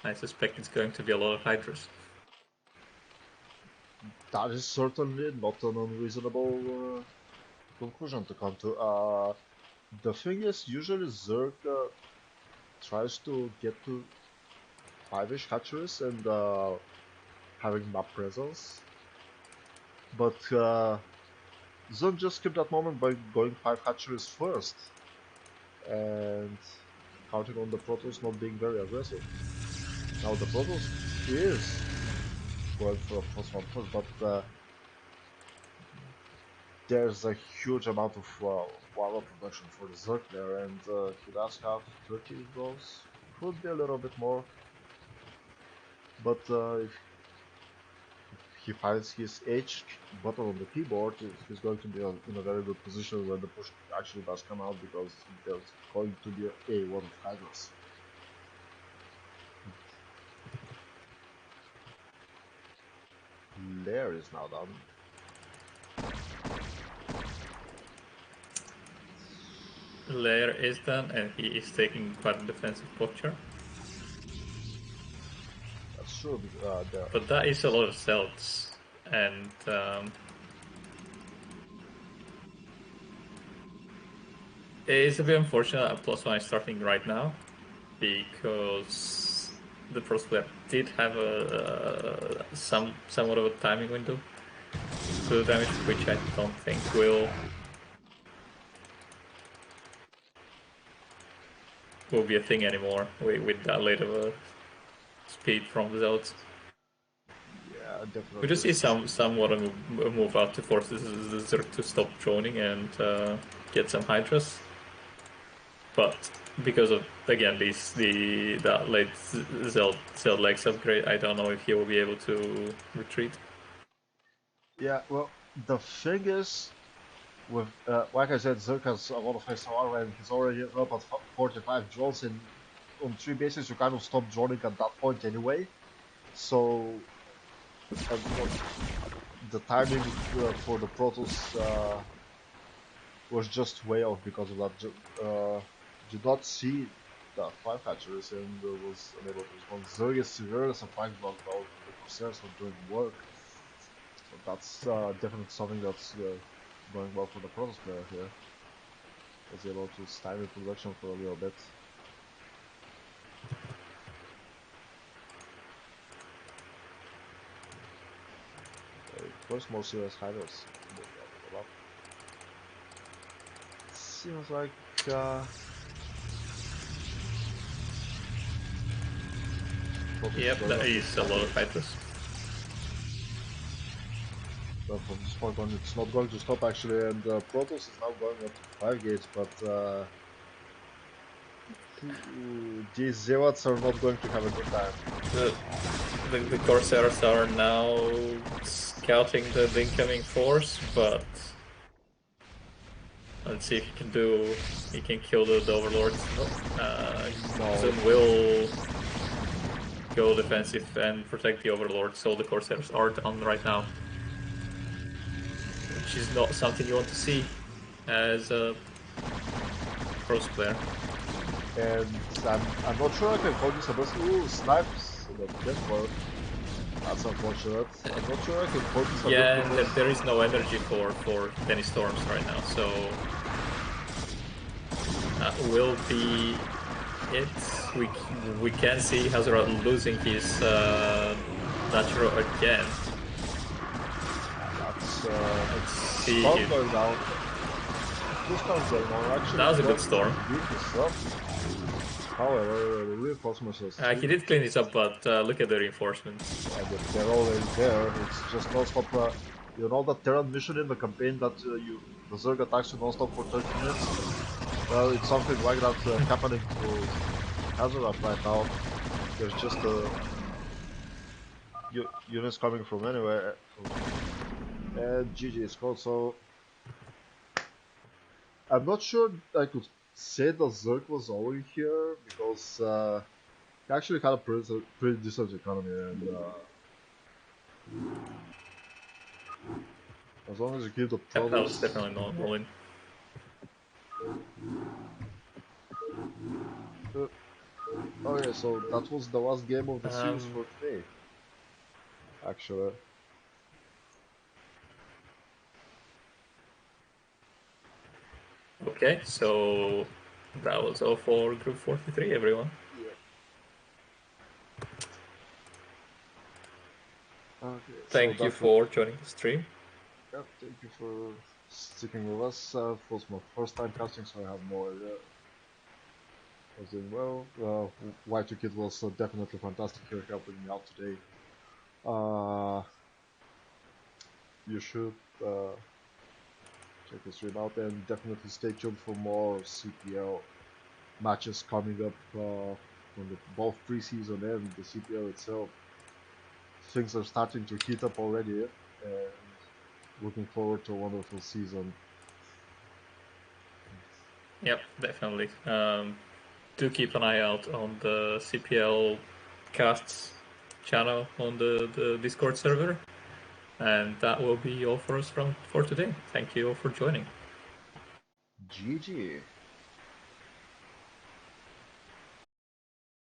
I suspect it's going to be a lot of hydras. That is certainly not an unreasonable conclusion to come to. The thing is, usually Zerg tries to get to 5-ish hatcheries and having map presence, but Zerg just skipped that moment by going 5 hatcheries first and counting on the Protoss not being very aggressive. Now the Protoss is going for a +1 push, but there's a huge amount of Wara production for the Zerg player, and he does have 30 goals. Could be a little bit more, but if he finds his H button on the keyboard, he's going to be in a very good position when the push actually does come out, because there's going to be a lot of Hydras. Lair is now done. Lair is done, and he is taking quite a defensive posture. That's true, But that is a lot of cells, and it's a bit unfortunate that +1 is starting right now, because the first player did have somewhat of a timing window to the damage, which I don't think will be a thing anymore with that late of a speed from the Zealots. yeah, definitely. We just see somewhat of a move out to force the Zerg to stop droning and get some Hydras. But because of, again, that late Zeld legs upgrade, I don't know if he will be able to retreat. Yeah, well, the thing is, with like I said, Zerg has a lot of SR and he's already up at 45 drones, and on 3 bases you kind of stop droning at that point anyway. So the timing for the Protoss was just way off because of that. Did not see the 5 hatcheries and was unable to respond. Zerg is severely surprised about the Corsairs not doing work. That's definitely something that's going well for the Protoss player here. Was able to stymie production for a little bit. First, more serious hiders. Seems like yep, there is a lot of fighters. But from this point on, it's not going to stop actually, and Protoss is now going up to 5 gates, but these Zealots are not going to have a good time. The Corsairs are now scouting the incoming force, but let's see if he can kill the Overlords. Zoom will go defensive and protect the Overlord, so the Corsairs aren't on right now. Which is not something you want to see as a Protoss player. And I'm not sure I can call this a best. Ooh, snipes! That's unfortunate. I'm not sure I can call this a best. Yeah, there is no energy for any storms right now, so that will be it. We can see Hazard losing his natural again. Let's see. Storm going down. Two storms going on. Actually, that was a good storm. However, the reinforcements are he did clean this up, but look at the reinforcements. Yeah, they're already there. It's just non-stop. You know that Terran mission in the campaign that the Zerg attacks you non-stop for 30 minutes? Well, it's something like that happening to Hazarat right now. There's just units coming from anywhere. And GG is called, so I'm not sure I could say the Zerg was over here because he actually had a pretty decent economy, and as long as you keep the Protoss... That was definitely not rolling. Okay, so that was the last game of the series for today. Actually. Okay, so that was all for Group 43, everyone. Yep. Okay, thank you for joining the stream. Yep, thank you for sticking with us. It was my first time casting, so I have no idea. I was doing well. Y2Kid was definitely fantastic here helping me out today. You should check the stream out and definitely stay tuned for more CPL matches coming up from both preseason and the CPL itself. Things are starting to heat up already, and looking forward to a wonderful season. Yep, definitely. Do keep an eye out on the CPL casts channel on the Discord server. And that will be all for us for today. Thank you all for joining. GG.